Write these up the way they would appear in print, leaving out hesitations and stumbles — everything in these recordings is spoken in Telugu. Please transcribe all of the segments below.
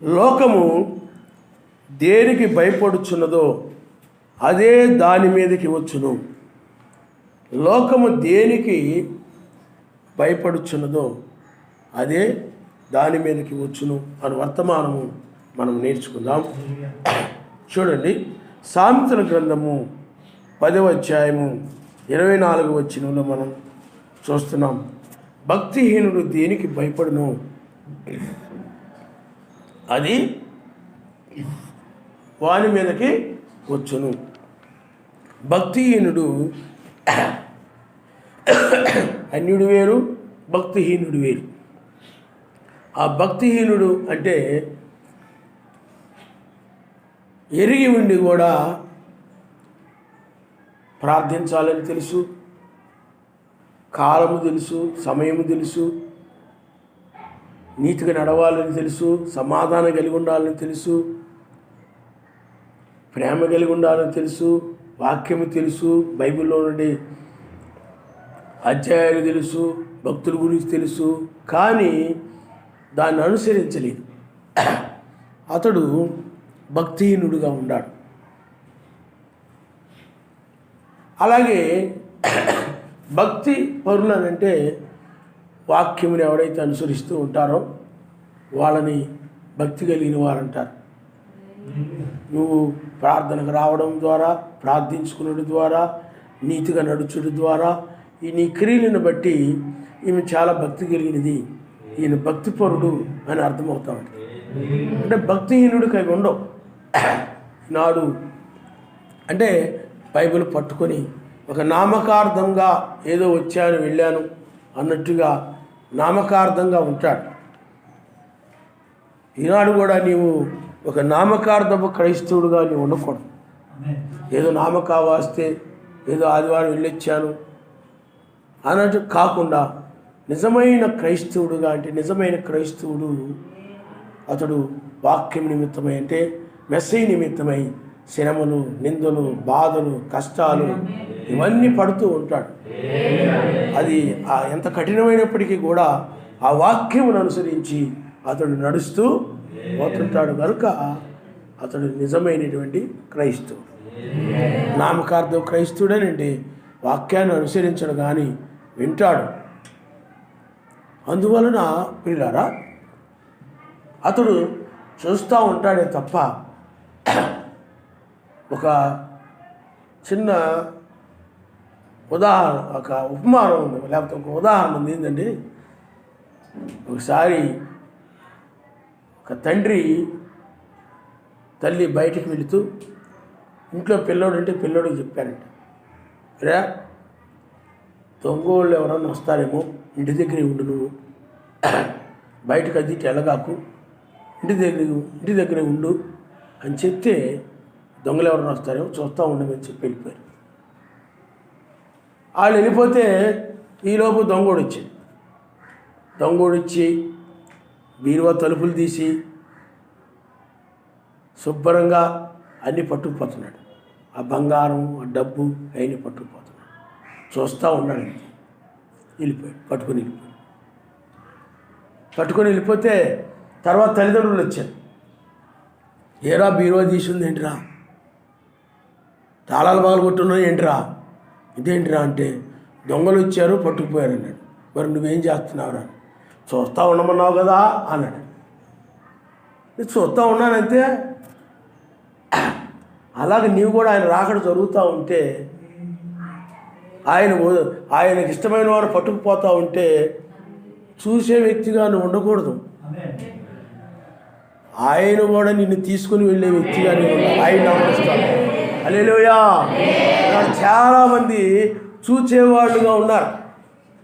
లోకము దేనికి భయపడుచున్నదో అదే దాని మీదకి వచ్చును. లోకము దేనికి భయపడుచున్నదో అదే దాని మీదకి వచ్చును అని వర్తమానము మనం నేర్చుకుందాం. చూడండి, సామెతల గ్రంథము 10వ అధ్యాయము 24వ వచనంలో మనం చూస్తున్నాం. భక్తిహీనుడు దేనికి భయపడును, అది వాని మీదకి వచ్చును. భక్తిహీనుడు అన్యుడు వేరు, భక్తిహీనుడు వేరు. ఆ భక్తిహీనుడు అంటే ఎరిగి ఉండి కూడా ప్రార్థించాలని తెలుసు, కాలము తెలుసు, సమయము తెలుసు, నీతిగా నడవాలని తెలుసు, సమాధానం కలిగి ఉండాలని తెలుసు, ప్రేమ కలిగి ఉండాలని తెలుసు, వాక్యము తెలుసు, బైబిల్లో నుండి అధ్యాయాలు తెలుసు, భక్తుల గురించి తెలుసు, కానీ దాన్ని అనుసరించలేదు. అతడు భక్తిహీనుడుగా ఉన్నాడు. అలాగే భక్తి పరులనంటే వాక్యముని ఎవరైతే అనుసరిస్తూ ఉంటారో వాళ్ళని భక్తి కలిగిన వారంటారు. నువ్వు ప్రార్థనకు రావడం ద్వారా, ప్రార్థించుకునడం ద్వారా, నీతిగా నడుచుడు ద్వారా ఈ నీ క్రియలను బట్టి ఈమె చాలా భక్తి కలిగినది, ఈయన భక్తిపరుడు అని అర్థమవుతా ఉంటుంది. అంటే భక్తిహీనుడికి అవి ఉండవు. నాడు అంటే బైబిల్ పట్టుకొని ఒక నామకార్థంగా ఏదో వచ్చాను వెళ్ళాను అన్నట్టుగా నామకార్థంగా ఉంటాడు. ఈనాడు కూడా నీవు ఒక నామకార్థపు క్రైస్తవుడుగా నీవు ఉండకూడదు. ఏదో నామకావాస్తే ఏదో ఆదివారం వెళ్ళొచ్చాను అన్నట్టు కాకుండా నిజమైన క్రైస్తవుడుగా, అంటే నిజమైన క్రైస్తవుడు అతడు వాక్యం నిమిత్తమై, అంటే మెస్సయ్య నిమిత్తమై శ్రమలు, నిందలు, బాధలు, కష్టాలు ఇవన్నీ పడుతూ ఉంటాడు. అది ఎంత కఠినమైనప్పటికీ కూడా ఆ వాక్యమును అనుసరించి అతడు నడుస్తూ పోతుంటాడు కనుక అతడు నిజమైనటువంటి క్రైస్తవుడు. నామకార్థ క్రైస్తవుడేనంటే వాక్యాన్ని అనుసరించడు కానీ వింటాడు. అందువలన ప్రియులారా అతడు చూస్తూ ఉంటాడే తప్ప ఒక చిన్న ఉదాహరణ, ఒక ఉపమానం ఉంది, లేకపోతే ఒక ఉదాహరణ ఉంది. ఏంటంటే ఒకసారి ఒక తల్లి బయటికి వెళుతూ ఇంట్లో పిల్లోడు అంటే పిల్లోడికి చెప్పారంట, రే దొంగోళ్ళు ఎవరన్నా వస్తారేమో, ఇంటి దగ్గరే ఉండు, నువ్వు బయటకు అద్దిటి వెళ్ళగాకు, ఇంటి దగ్గరే ఉండు అని చెప్తే దొంగలు ఎవరైనా వస్తారేమో చూస్తూ ఉండమని చెప్పి వెళ్ళిపోయారు. వాళ్ళు వెళ్ళిపోతే ఈలోపు దొంగోడు వచ్చి బీరువా తలుపులు తీసి శుభ్రంగా అన్నీ పట్టుకుపోతున్నాడు. ఆ బంగారం, ఆ డబ్బు అవన్నీ పట్టుకుపోతున్నాడు. చూస్తూ ఉన్నాడు. పట్టుకొని వెళ్ళిపోతే తర్వాత తల్లిదండ్రులు వచ్చారు. ఏరా బీరువా తీసుంది ఏంటిరా, తాళాలు బాగా కొట్టున్నాయి ఏంటిరా, ఇదేంటిరా అంటే దొంగలు వచ్చారు పట్టుకుపోయారు అన్నాడు. మరి నువ్వేం చేస్తున్నావురా? చూస్తూ ఉండమన్నావు కదా అన్నాడు. నేను చూస్తూ ఉన్నానంతే. అలాగే నీవు కూడా ఆయన రాకడ జరుగుతూ ఉంటే, ఆయనకి ఇష్టమైన వారు పట్టుకుపోతూ ఉంటే చూసే వ్యక్తిగా నువ్వు ఉండకూడదు. ఆయన కూడా నిన్ను తీసుకుని వెళ్ళే వ్యక్తిగా నేను ఆయన నమస్తాను. హల్లెలూయా. చాలామంది చూసేవాళ్ళుగా ఉన్నారు.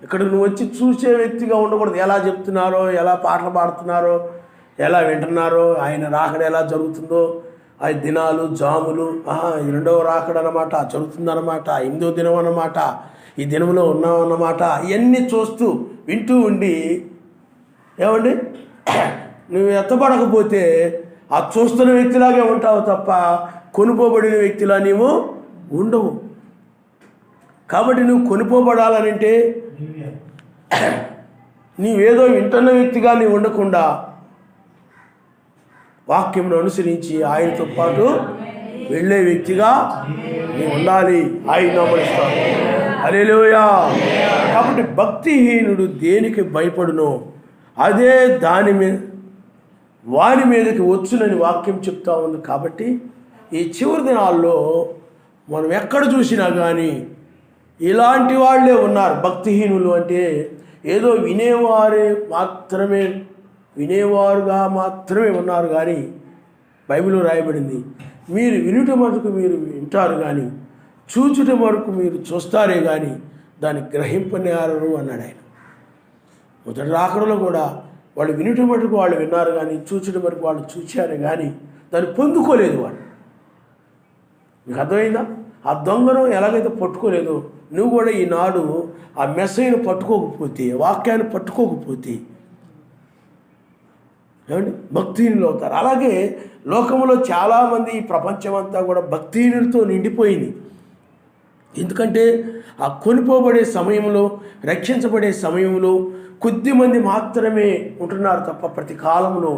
ఇక్కడ నువ్వు వచ్చి చూసే వ్యక్తిగా ఉండకూడదు. ఎలా చెప్తున్నారో, ఎలా పాటలు పాడుతున్నారో, ఎలా వింటున్నారో, ఆయన రాకడ ఎలా జరుగుతుందో, ఆ దినాలు, జాములు, ఇది 2వ రాకడ అన్నమాట, జరుగుతుందన్నమాట, 8వ దినం అన్నమాట, ఈ దినంలో ఉన్నామన్నమాట, ఇవన్నీ చూస్తూ వింటూ ఉండి ఏమండి నువ్వు ఎత్తపడకపోతే ఆ చూస్తున్న వ్యక్తిలాగే ఉంటావు తప్ప కొనుకోబడిన వ్యక్తిలా నీవు ఉండవు. కాబట్టి నువ్వు కొనుకోబడాలనంటే నీవేదో వింటున్న వ్యక్తిగా నీవు ఉండకుండా వాక్యమును అనుసరించి ఆయనతో పాటు వెళ్ళే వ్యక్తిగా నీవు ఉండాలి. ఆయన నమ్మస్తాను. హల్లెలూయా. కాబట్టి భక్తిహీనుడు దేనికి భయపడునో అదే వాని మీదకి వచ్చునని వాక్యం చెప్తా ఉంది. కాబట్టి ఈ చివరి దినాల్లో మనం ఎక్కడ చూసినా కానీ ఇలాంటి వాళ్ళే ఉన్నారు. భక్తిహీనులు అంటే ఏదో వినేవారుగా మాత్రమే ఉన్నారు. కానీ బైబిల్లో రాయబడింది, మీరు వినుట వరకు మీరు వింటారు కానీ చూచుట వరకు మీరు చూస్తారే కానీ దాన్ని గ్రహింపనేరు అన్నాడు ఆయన. మొదటి రాకడలో కూడా వాళ్ళు వినుట మటుకు వాళ్ళు విన్నారు కానీ చూచుట వరకు వాళ్ళు చూచారు కానీ దాన్ని పొందుకోలేదు వాళ్ళు. మీకు అర్థమైందా? ఆ దొంగను ఎలాగైతే పట్టుకోలేదో నువ్వు కూడా ఈనాడు ఆ మెసేజ్ను పట్టుకోకపోతే, వాక్యాన్ని పట్టుకోకపోతే ఏమండి భక్తిహీనులు అవుతారు. అలాగే లోకంలో చాలామంది ఈ ప్రపంచం అంతా కూడా భక్తిహీనులతో నిండిపోయింది. ఎందుకంటే ఆ కొనిపోబడే సమయంలో, రక్షించబడే సమయంలో కొద్దిమంది మాత్రమే ఉంటున్నారు తప్ప ప్రతి కాలంలో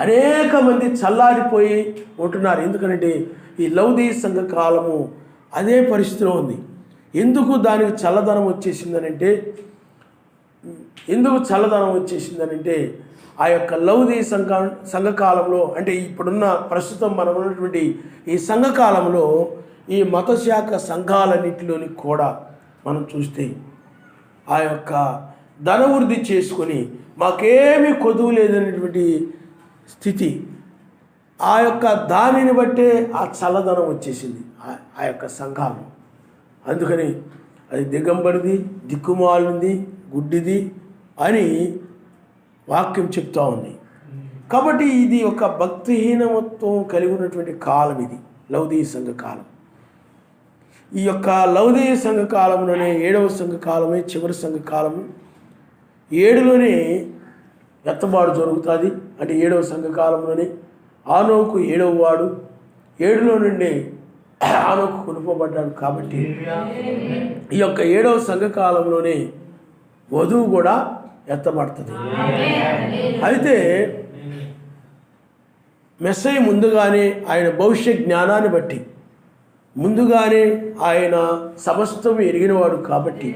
అనేక మంది చల్లారిపోయి ఉంటున్నారు. ఎందుకంటే ఈ లౌదీయ సంఘ కాలము అదే పరిస్థితిలో ఉంది. ఎందుకు దానికి చల్లదనం వచ్చేసిందనంటే ఆ యొక్క లౌదీయ సంఘకాలంలో, అంటే ఇప్పుడున్న ప్రస్తుతం మనం ఉన్నటువంటి ఈ సంఘకాలంలో ఈ మతశాఖ సంఘాలన్నింటిలోని కూడా మనం చూస్తే ఆ యొక్క ధనవృద్ధి చేసుకొని మాకేమీ కొదువు లేదనేటువంటి స్థితి, ఆ యొక్క దానిని బట్టే ఆ చల్లదనం వచ్చేసింది ఆ యొక్క సంఘాలు. అందుకని అది దిగంబరిది, దిక్కుమాలింది, గుడ్డిది అని వాక్యం చెప్తా ఉంది. కాబట్టి ఇది ఒక భక్తిహీనత్వం కలిగి ఉన్నటువంటి కాలం ఇది లౌదీయ సంఘ కాలం. ఈ యొక్క లౌదీయ సంఘ కాలంలోనే 7వ సంఘ కాలమే చివరి సంఘ కాలము. 7లోనే ఎత్తబాటు జరుగుతుంది. అంటే 7వ సంఘ కాలంలోనే ఆనోకు 7వ వాడు, 7లో నుండి ఆనోకు కొనుక్కోబడ్డాడు. కాబట్టి ఈ యొక్క 7వ సంఘ కాలంలోనే వధువు కూడా ఎత్తబడుతుంది. అయితే మెస్సయ్య ముందుగానే ఆయన భవిష్య జ్ఞానాన్ని బట్టి ముందుగానే ఆయన సమస్తం ఎరిగినవాడు కాబట్టి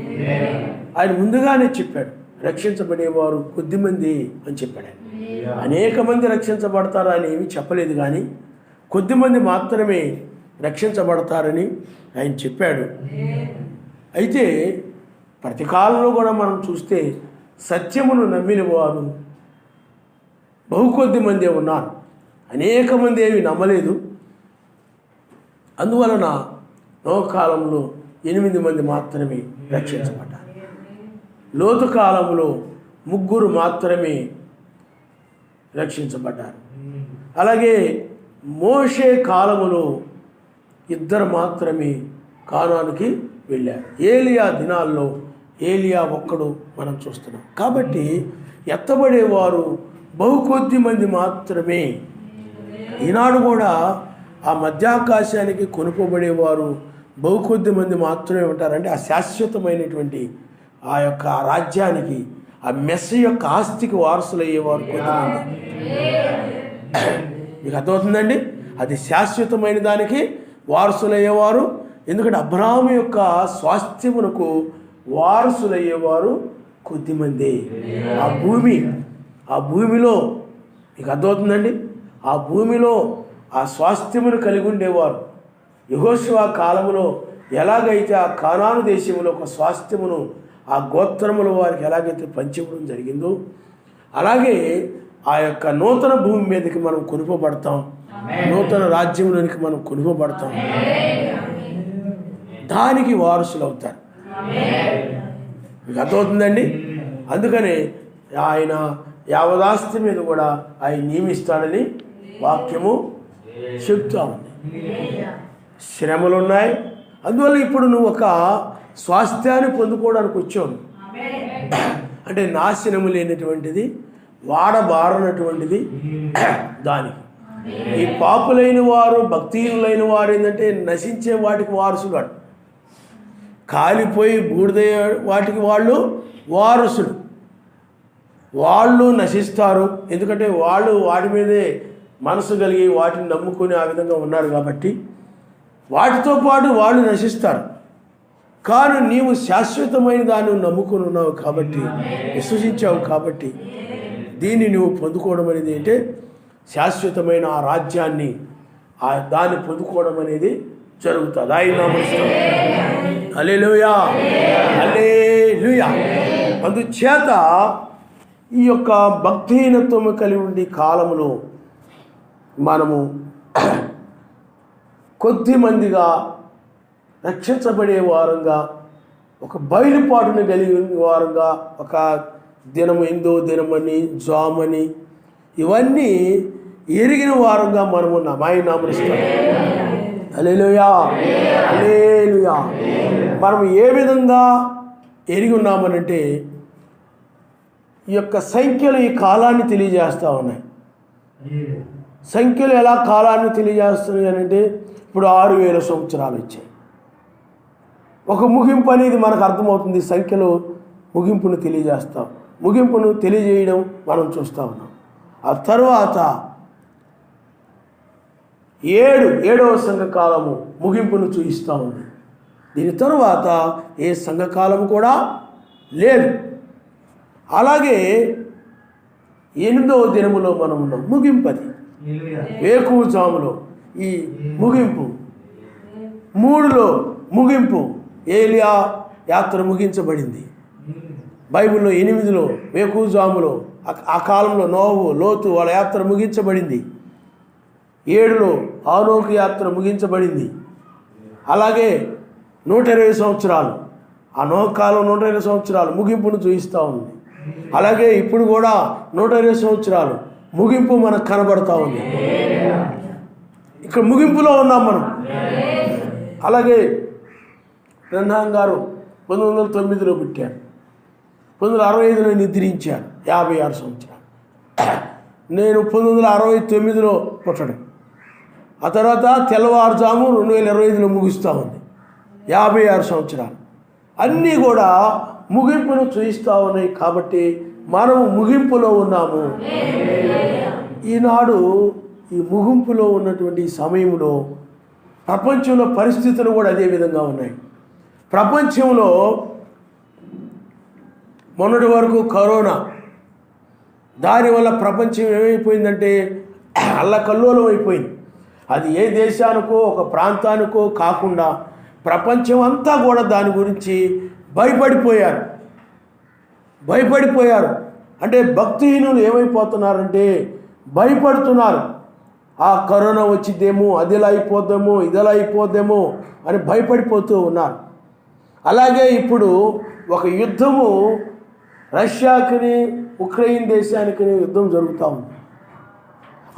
ఆయన ముందుగానే చెప్పాడు, రక్షించబడేవారు కొద్దిమంది అని చెప్పాడు. అనేక మంది రక్షించబడతారు అని ఏమీ చెప్పలేదు, కానీ కొద్దిమంది మాత్రమే రక్షించబడతారని ఆయన చెప్పాడు. అయితే ప్రతి కాలంలో కూడా మనం చూస్తే సత్యమును నమ్మిన వారు కొద్ది మందే ఉన్నారు. అనేక మంది ఏమి నమ్మలేదు. అందువలన నోకాలంలో 8 మంది మాత్రమే రక్షించబడ్డారు. లోతు కాలంలో 3 మాత్రమే రక్షించబడ్డారు. అలాగే మోషే కాలములో 2 మాత్రమే కానానుకి వెళ్ళారు. ఏలియా దినాల్లో ఏలియా ఒక్కడు మనం చూస్తున్నాం. కాబట్టి ఎత్తబడేవారు కొద్ది మంది మాత్రమే. ఈనాడు కూడా ఆ మధ్యాకాశానికి కొనుక్కోబడేవారు కొద్ది మంది మాత్రమే ఉంటారంటే ఆ శాశ్వతమైనటువంటి ఆ యొక్క రాజ్యానికి, ఆ మెస్సీ యొక్క ఆస్తికి వారసులయ్యేవారు కొద్దిమంది. మీకు అర్థమవుతుందండి? అది శాశ్వతమైన దానికి వారసులయ్యేవారు. ఎందుకంటే అబ్రహాము యొక్క స్వాస్థ్యమునకు వారసులయ్యేవారు కొద్దిమంది. ఆ భూమిలో మీకు అర్థమవుతుందండి, ఆ భూమిలో ఆ స్వాస్థ్యమును కలిగి ఉండేవారు. యెహోషువ కాలములో ఎలాగైతే ఆ కానాను దేశంలో ఒక స్వాస్థ్యమును ఆ గోత్రముల వారికి ఎలాగైతే పంచివ్వడం జరిగిందో, అలాగే ఆ యొక్క నూతన భూమి మీదకి మనం కొనుకోబడతాం, నూతన రాజ్యంలోనికి మనం కొనుకోబడతాం, దానికి వారసులు అవుతారు. మీకు అర్థమవుతుందండి? అందుకనే ఆయన యావదాస్తి మీద కూడా ఆయన నియమిస్తాడని వాక్యము చెప్తా ఉంది. శ్రమలు ఉన్నాయి. అందువల్ల ఇప్పుడు నువ్వు ఒక స్వాస్థ్యాన్ని పొందుకోవడానికి వచ్చావు. అంటే నాశనము లేనటువంటిది, వాడబారనటువంటిది దానికి. ఈ పాపులైన వారు, భక్తిహీనులైన వారు ఏంటంటే నశించే వాటికి వారసులు, కాలిపోయి బూడిదయ్యే వాటికి వాళ్ళు వారసులు. వాళ్ళు నశిస్తారు. ఎందుకంటే వాళ్ళు వాటి మీదే మనసు కలిగి వాటిని నమ్ముకొని ఆ విధంగా ఉన్నారు కాబట్టి వాటితో పాటు వాళ్ళు నశిస్తారు. కానీ నీవు శాశ్వతమైన దాన్ని నమ్ముకొని ఉన్నావు కాబట్టి, విశ్వసించావు కాబట్టి దీన్ని నువ్వు పొందుకోవడం అనేది అంటే శాశ్వతమైన ఆ రాజ్యాన్ని దాన్ని పొందుకోవడం అనేది జరుగుతుంది. ఆయన నామములో హల్లెలూయా, హల్లెలూయా. అందుచేత ఈ యొక్క భక్తిహీనత్వము కలిగి ఉండి కాలంలో మనము కొద్ది మందిగా రక్షించబడే వారంగా, ఒక బయలుపాటును కలిగి వారంగా, ఒక దినము 8వ దినమని, జామని ఇవన్నీ ఎరిగిన వారంగా మనం ఉన్నాం. ఆయన నామములో హల్లెలూయా, హల్లెలూయా. మనం ఏ విధంగా ఎరిగి ఉన్నామనంటే ఈ యొక్క సంఖ్యలు ఈ కాలాన్ని తెలియజేస్తూ ఉన్నాయి. సంఖ్యలు ఎలా కాలాన్ని తెలియజేస్తున్నాయి అంటే ఇప్పుడు 6000 సంవత్సరాలు వచ్చాయి. ఒక ముగింపు అనేది మనకు అర్థమవుతుంది. సంఖ్యలు ముగింపును తెలియజేస్తాం, ముగింపును తెలియజేయడం మనం చూస్తూ ఉన్నాం. ఆ తర్వాత 7వ సంఘకాలము ముగింపును చూపిస్తూ ఉంది. దీని తరువాత ఏ సంఘకాలం కూడా లేదు. అలాగే 8వ దినములో మనం ఉన్నాం. ముగింపు అది వేకువజాములో ఈ ముగింపు. 3లో ముగింపు, ఏలియా యాత్ర ముగించబడింది. బైబిల్లో 8లో వేకువజాములో ఆ కాలంలో నోవహు, లోతు వాళ్ళ యాత్ర ముగించబడింది. 7లో హానోకు యాత్ర ముగించబడింది. అలాగే 120 సంవత్సరాలు, ఆ నోహు కాలం 120 సంవత్సరాలు ముగింపును చూపిస్తూ ఉంది. అలాగే ఇప్పుడు కూడా 120 సంవత్సరాలు ముగింపు మనకు కనబడతా ఉంది. ఇక్కడ ముగింపులో ఉన్నాం మనం. అలాగే బ్రహ్మాం గారు 1909లో పుట్టారు, 1965లో నిద్రించారు, 56 సంవత్సరాలు. నేను 1969లో పుట్టడం, ఆ తర్వాత తెల్లవారుజాము 2025లో ముగుస్తూ ఉంది, 56 సంవత్సరాలు. అన్నీ కూడా ముగింపును చూపిస్తూ ఉన్నాయి. కాబట్టి మనము ముగింపులో ఉన్నాము. ఈనాడు ఈ ముగింపులో ఉన్నటువంటి సమయంలో ప్రపంచంలో పరిస్థితులు కూడా అదే విధంగా ఉన్నాయి. ప్రపంచంలో మొన్నటి వరకు కరోనా, దానివల్ల ప్రపంచం ఏమైపోయిందంటే అల్లకల్లోలం అయిపోయింది. అది ఏ దేశానికో ఒక ప్రాంతానికో కాకుండా ప్రపంచం అంతా కూడా దాని గురించి భయపడిపోయారు. అంటే భక్తిహీనులు ఏమైపోతున్నారంటే భయపడుతున్నారు. ఆ కరోనా వచ్చిద్దేమో, అదిలా అయిపోద్దేమో, ఇదిలా అయిపోద్దేమో అని భయపడిపోతూ ఉన్నారు. అలాగే ఇప్పుడు ఒక యుద్ధము రష్యాకి ఉక్రెయిన్ దేశానికి యుద్ధం జరుగుతూ ఉంది.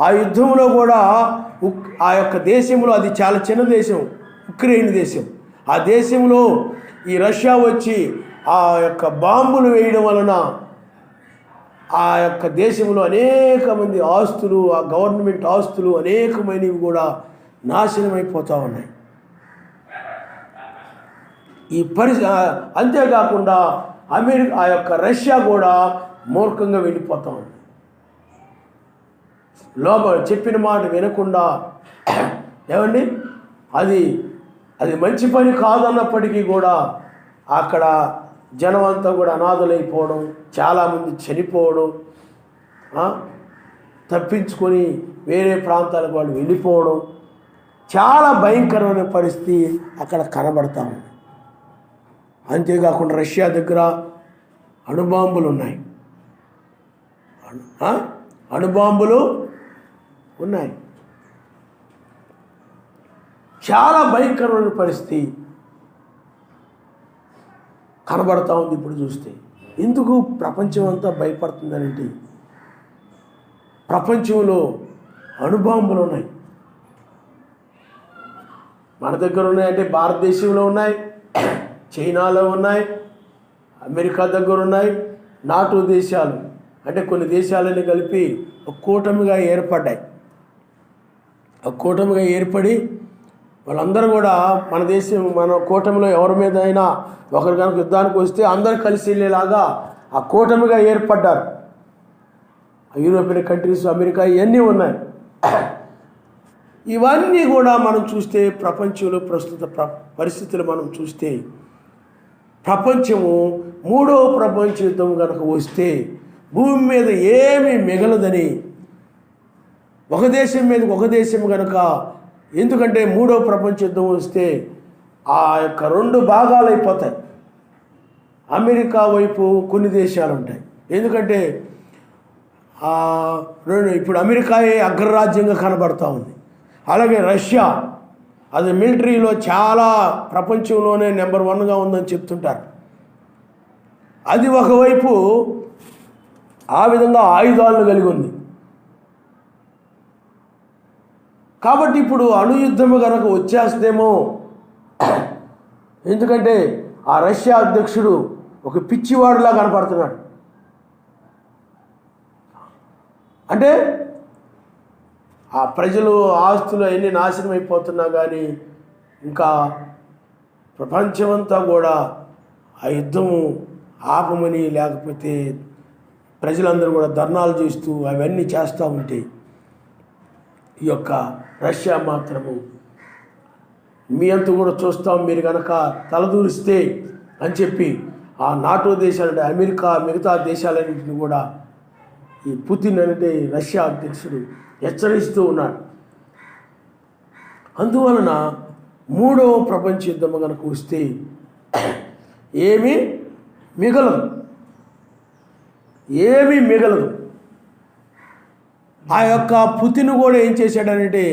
ఆ యుద్ధంలో కూడా ఆ యొక్క దేశంలో, అది చాలా చిన్న దేశం, ఉక్రెయిన్ దేశం, ఆ దేశంలో ఈ రష్యా వచ్చి ఆ యొక్క బాంబులు వేయడం వలన ఆ యొక్క దేశంలో అనేక మంది ఆస్తులు, ఆ గవర్నమెంట్ ఆస్తులు అనేకమైనవి కూడా నాశనమైపోతూ ఉన్నాయి. ఈ అంతేకాకుండా ఆ యొక్క రష్యా కూడా మూర్ఖంగా వెళ్ళిపోతూ ఉంది. చెప్పిన మాట వినకుండా, ఏమండి, అది మంచి పని కాదన్నప్పటికీ కూడా అక్కడ జనం అంతా కూడా అనాథలైపోవడం, చాలామంది చనిపోవడం, తప్పించుకొని వేరే ప్రాంతాలకు వాళ్ళు వెళ్ళిపోవడం, చాలా భయంకరమైన పరిస్థితి అక్కడ కనబడతా ఉంది. అంతేకాకుండా రష్యా దగ్గర అణుబాంబులు ఉన్నాయి, అణుబాంబులు ఉన్నాయి. చాలా భయంకరమైన పరిస్థితి కనబడతా ఉంది ఇప్పుడు చూస్తే. ఎందుకు ప్రపంచం అంతా భయపడుతుందనంటే ప్రపంచంలో అణుబాంబులు ఉన్నాయి. మన దగ్గర ఉన్నాయంటే భారతదేశంలో ఉన్నాయి, చైనాలో ఉన్నాయి, అమెరికా దగ్గర ఉన్నాయి, నాటో దేశాలు అంటే కొన్ని దేశాలని కలిపి ఒక కూటమిగా ఏర్పడ్డాయి. ఒక కూటమిగా ఏర్పడి వాళ్ళందరూ కూడా మన కూటమిలో ఎవరి మీద అయినా ఒకరు కనుక యుద్ధానికి వస్తే అందరూ కలిసి వెళ్ళేలాగా ఆ కూటమిగా ఏర్పడ్డారు. యూరోపియన్ కంట్రీస్, అమెరికా ఇవన్నీ ఉన్నాయి. ఇవన్నీ కూడా మనం చూస్తే ప్రపంచంలో ప్రస్తుత పరిస్థితులు మనం చూస్తే ప్రపంచము మూడవ ప్రపంచ యుద్ధం కనుక వస్తే భూమి మీద ఏమీ మిగలదని, ఒక దేశం మీద ఒక దేశం కనుక, ఎందుకంటే మూడవ ప్రపంచ యుద్ధం వస్తే ఆ యొక్క 2 భాగాలు అయిపోతాయి. అమెరికా వైపు కొన్ని దేశాలు ఉంటాయి, ఎందుకంటే ఇప్పుడు అమెరికాయే అగ్రరాజ్యంగా కనబడతా ఉంది. అలాగే రష్యా, అది మిలిటరీలో చాలా ప్రపంచంలోనే నెంబర్ 1గా ఉందని చెప్తుంటారు. అది ఒకవైపు ఆ విధంగా ఆయుధాలను కలిగి ఉంది. కాబట్టి ఇప్పుడు అణుయుద్ధము కనుక వచ్చేస్తేమో, ఎందుకంటే ఆ రష్యా అధ్యక్షుడు ఒక పిచ్చివాడులా కనపడుతున్నాడు. అంటే ఆ ప్రజలు ఆస్తులు అన్నీ నాశనం అయిపోతున్నా కానీ ఇంకా ప్రపంచమంతా కూడా ఆ యుద్ధము ఆపమని, లేకపోతే ప్రజలందరూ కూడా ధర్నాలు చేస్తూ అవన్నీ చేస్తూ ఉంటే ఈ యొక్క రష్యా మాత్రము మీ అంతా కూడా చూస్తాం, మీరు కనుక తలదూరిస్తే అని చెప్పి ఆ నాటో దేశాలంటే అమెరికా, మిగతా దేశాలన్నింటినీ కూడా ఈ పుతిన్ అంటే రష్యా అధ్యక్షుడు హెచ్చరిస్తూ ఉన్నాడు. అందువలన మూడవ ప్రపంచ యుద్ధం కనుక వస్తే ఏమీ మిగలదు. ఆ యొక్క పుతిన్ కూడా ఏం చేశాడనంటే,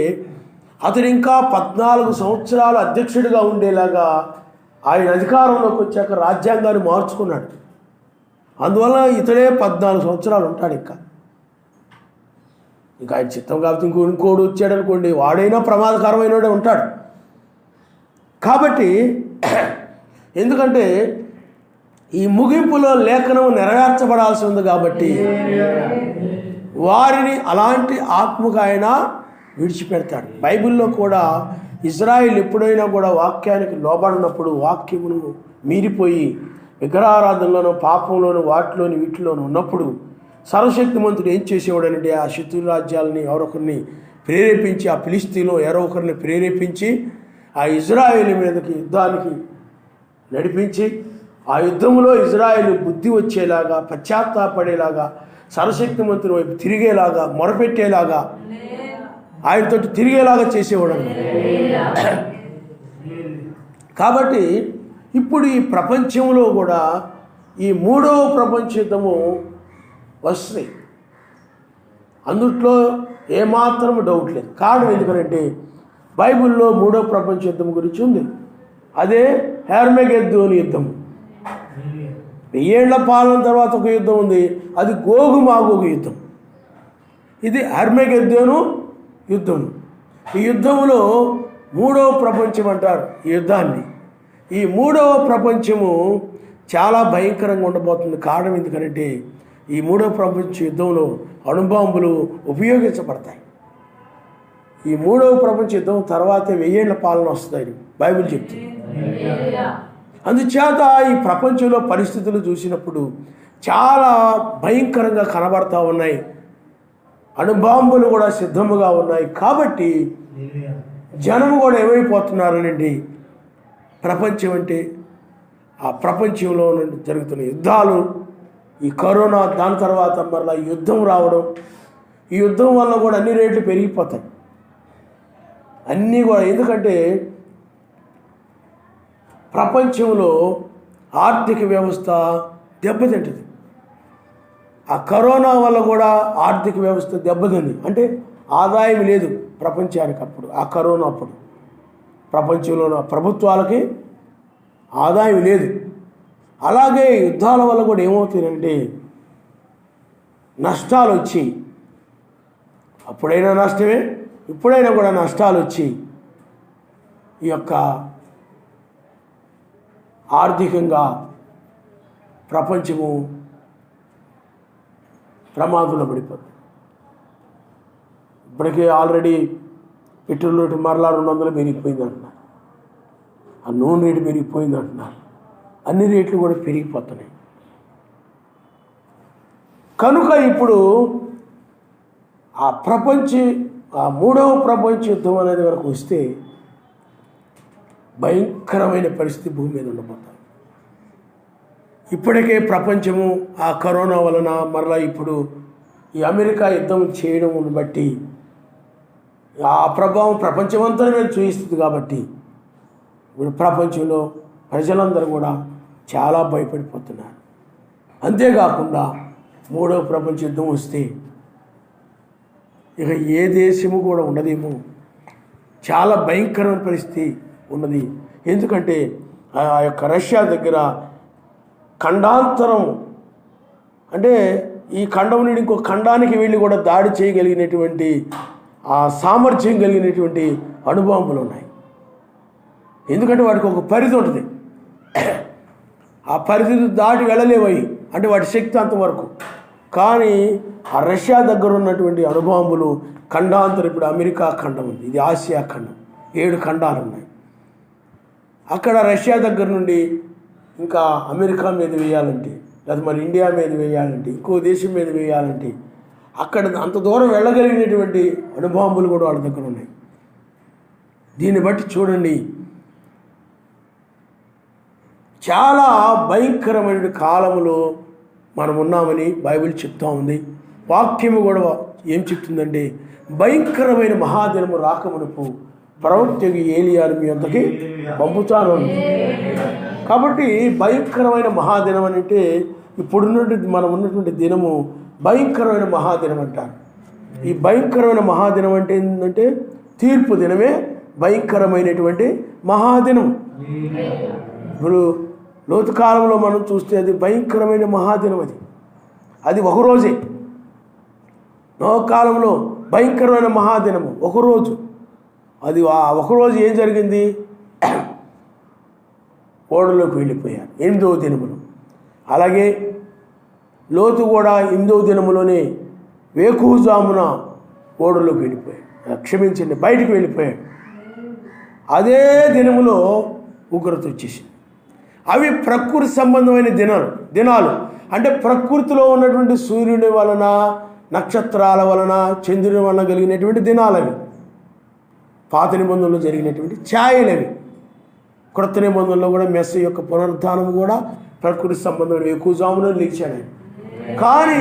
అతను ఇంకా 14 సంవత్సరాలు అధ్యక్షుడిగా ఉండేలాగా ఆయన అధికారంలోకి వచ్చాక రాజ్యాంగాన్ని మార్చుకున్నాడు. అందువల్ల ఇతడే 14 సంవత్సరాలు ఉంటాడు. ఇంకా ఆయన చిత్తం కాబట్టి ఇంకోడు వచ్చాడు అనుకోండి, వాడైనా ప్రమాదకరమైనడే ఉంటాడు. కాబట్టి ఎందుకంటే ఈ ముగింపులో లేఖనం నెరవేర్చబడాల్సి ఉంది కాబట్టి వారిని అలాంటి ఆత్మకు ఆయన విడిచిపెడతాడు. బైబిల్లో కూడా ఇజ్రాయిల్ ఎప్పుడైనా కూడా వాక్యానికి లోబడినప్పుడు, వాక్యమును మీరిపోయి విగ్రహారాధనలోనూ, పాపంలోను, వాటిలోని వీటిలోనూ ఉన్నప్పుడు సర్వశక్తిమంతుడు ఏం చేసేవాడనంటే ఆ శత్రు రాజ్యాలని ఎవరొకరిని ప్రేరేపించి, ఆ ఫిలిస్తీన్లో ఎవరో ఒకరిని ప్రేరేపించి ఆ ఇజ్రాయిల్ మీదకి యుద్ధానికి నడిపించి, ఆ యుద్ధంలో ఇజ్రాయిల్ బుద్ధి వచ్చేలాగా, పశ్చాత్తాపడేలాగా, సర్వశక్తిమంతుని వైపు తిరిగేలాగా, మొరపెట్టేలాగా, ఆయనతో తిరిగేలాగా చేసేవాడు. కాబట్టి ఇప్పుడు ఈ ప్రపంచంలో కూడా ఈ మూడవ ప్రపంచ యుద్ధము వస్తుంది. అందుట్లో ఏమాత్రం డౌట్ లేదు. కారణం ఎందుకంటే బైబిల్లో మూడవ ప్రపంచ యుద్ధం గురించి ఉంది. అదే హెర్మగెద్దోను యుద్ధం. 1000 ఏళ్ల పాలన తర్వాత ఒక యుద్ధం ఉంది, అది గోగు మాగోగు యుద్ధం. ఇది హెర్మగెద్దోను యుద్ధం. ఈ యుద్ధంలో మూడవ ప్రపంచం అంటారు ఈ యుద్ధాన్ని. ఈ మూడవ ప్రపంచము చాలా భయంకరంగా ఉండబోతుంది. కారణం ఎందుకంటే ఈ మూడవ ప్రపంచ యుద్ధంలో అణుబాంబులు ఉపయోగించబడతాయి. ఈ మూడవ ప్రపంచ యుద్ధం తర్వాతే 1000 ఏళ్ల పాలన వస్తుందని బైబిల్ చెప్తుంది. అందుచేత ఈ ప్రపంచంలో పరిస్థితులు చూసినప్పుడు చాలా భయంకరంగా కనబడతా ఉన్నాయి. అణుబాంబులు కూడా సిద్ధముగా ఉన్నాయి. కాబట్టి జనము కూడా ఏమైపోతున్నారనండి, ప్రపంచం అంటే ఆ ప్రపంచంలో నుండి జరుగుతున్న యుద్ధాలు, ఈ కరోనా, దాని తర్వాత మరలా యుద్ధం రావడం, ఈ యుద్ధం వల్ల కూడా అన్ని రేట్లు పెరిగిపోతాయి. అన్నీ కూడా ఎందుకంటే ప్రపంచంలో ఆర్థిక వ్యవస్థ దెబ్బతింటుంది. ఆ కరోనా వల్ల కూడా ఆర్థిక వ్యవస్థ దెబ్బతింది. అంటే ఆదాయం లేదు ప్రపంచానికి అప్పుడు, ఆ కరోనా అప్పుడు ప్రపంచంలో ప్రభుత్వాలకి ఆదాయం లేదు. అలాగే యుద్ధాల వల్ల కూడా ఏమవుతుందంటే నష్టాలు వచ్చి, అప్పుడైనా నష్టమే, ఇప్పుడైనా కూడా నష్టాలు వచ్చి ఈ యొక్క ఆర్థికంగా ప్రపంచము ప్రమాదంలో పడిపోతుంది. ఇప్పటికే ఆల్రెడీ పెట్రోల్ రేటు మరలా 200 పెరిగిపోయింది అంటున్నారు, ఆ నూనె రేటు పెరిగిపోయింది అంటున్నారు, అన్ని రేట్లు కూడా పెరిగిపోతున్నాయి. కనుక ఇప్పుడు ఆ ప్రపంచ ఆ మూడవ ప్రపంచ యుద్ధం అనేది వరకు వస్తే భయంకరమైన పరిస్థితి భూమి మీద ఉండబోతాం. ఇప్పటికే ప్రపంచము ఆ కరోనా వలన మరలా ఇప్పుడు ఈ అమెరికా యుద్ధం చేయడం బట్టి ఆ ప్రభావం ప్రపంచమంతా మేము చూపిస్తుంది. కాబట్టి ఇప్పుడు ప్రపంచంలో ప్రజలందరూ కూడా చాలా భయపడిపోతున్నారు. అంతేకాకుండా మూడవ ప్రపంచ యుద్ధం వస్తే ఇక ఏ దేశము కూడా ఉండదేమో, చాలా భయంకరమైన పరిస్థితి ఉన్నది. ఎందుకంటే ఆ యొక్క రష్యా దగ్గర ఖండాంతరం అంటే ఈ ఖండం నుండి ఇంకో ఖండానికి వెళ్ళి కూడా దాడి చేయగలిగినటువంటి ఆ సామర్థ్యం కలిగినటువంటి అణుబాంబులు ఉన్నాయి. ఎందుకంటే వాటికి ఒక పరిధి ఉంటుంది, ఆ పరిధి దాటి వెళ్ళలేవయి, అంటే వాటి శక్తి అంతవరకు. కానీ ఆ రష్యా దగ్గర ఉన్నటువంటి అణుబాంబులు ఖండాంతరం, ఇప్పుడు అమెరికా ఖండం ఉంది, ఇది ఆసియా ఖండం, 7 ఖండాలు ఉన్నాయి. అక్కడ రష్యా దగ్గర నుండి ఇంకా అమెరికా మీద వేయాలంటే, లేదా మరి ఇండియా మీద వేయాలంటే, ఇంకో దేశం మీద వేయాలంటే అక్కడ అంత దూరం వెళ్ళగలిగినటువంటి అణుబాంబులు కూడా వాళ్ళ దగ్గర ఉన్నాయి. దీన్ని బట్టి చూడండి, చాలా భయంకరమైన కాలంలో మనం ఉన్నామని బైబిల్ చెప్తా ఉంది. వాక్యము కూడా ఏం చెప్తుందంటే, భయంకరమైన మహాదినము రాకమునుపు ప్రవక్త ఏలియాను మీ అంతకి పంపుతాను. కాబట్టి భయంకరమైన మహాదినం అని అంటే ఇప్పుడున్నటువంటి మనం ఉన్నటువంటి దినము భయంకరమైన మహాదినం అంటారు. ఈ భయంకరమైన మహాదినం అంటే ఏంటంటే తీర్పు దినమే భయంకరమైనటువంటి మహాదినం. ఇప్పుడు లోతు కాలంలో మనం చూస్తే అది భయంకరమైన మహాదినం. అది ఒకరోజే. నోవ కాలంలో భయంకరమైన మహాదినము ఒకరోజు. అది ఆ ఒకరోజు ఏం జరిగింది? ఓడలోకి వెళ్ళిపోయారు 8వ దినములు. అలాగే లోతు కూడా 8వ దినములోనే వేకువజామున ఓడలోకి వెళ్ళిపోయాడు, క్షమించండి, బయటికి వెళ్ళిపోయాడు. అదే దినములో ఉగ్రత వచ్చేసింది. అవి ప్రకృతి సంబంధమైన దినాలు అంటే ప్రకృతిలో ఉన్నటువంటి సూర్యుని వలన, నక్షత్రాల వలన, చంద్రుని వలన కలిగినటువంటి దినాలు అవి. పాత నిబంధనలో జరిగినటువంటి ఛాయలు అవి. క్రొత్త నిబంధనలో కూడా మెస్సీ యొక్క పునరుద్ధానం కూడా ప్రకృతి సంబంధమైన ఎక్కువజామున లేచాడు. కానీ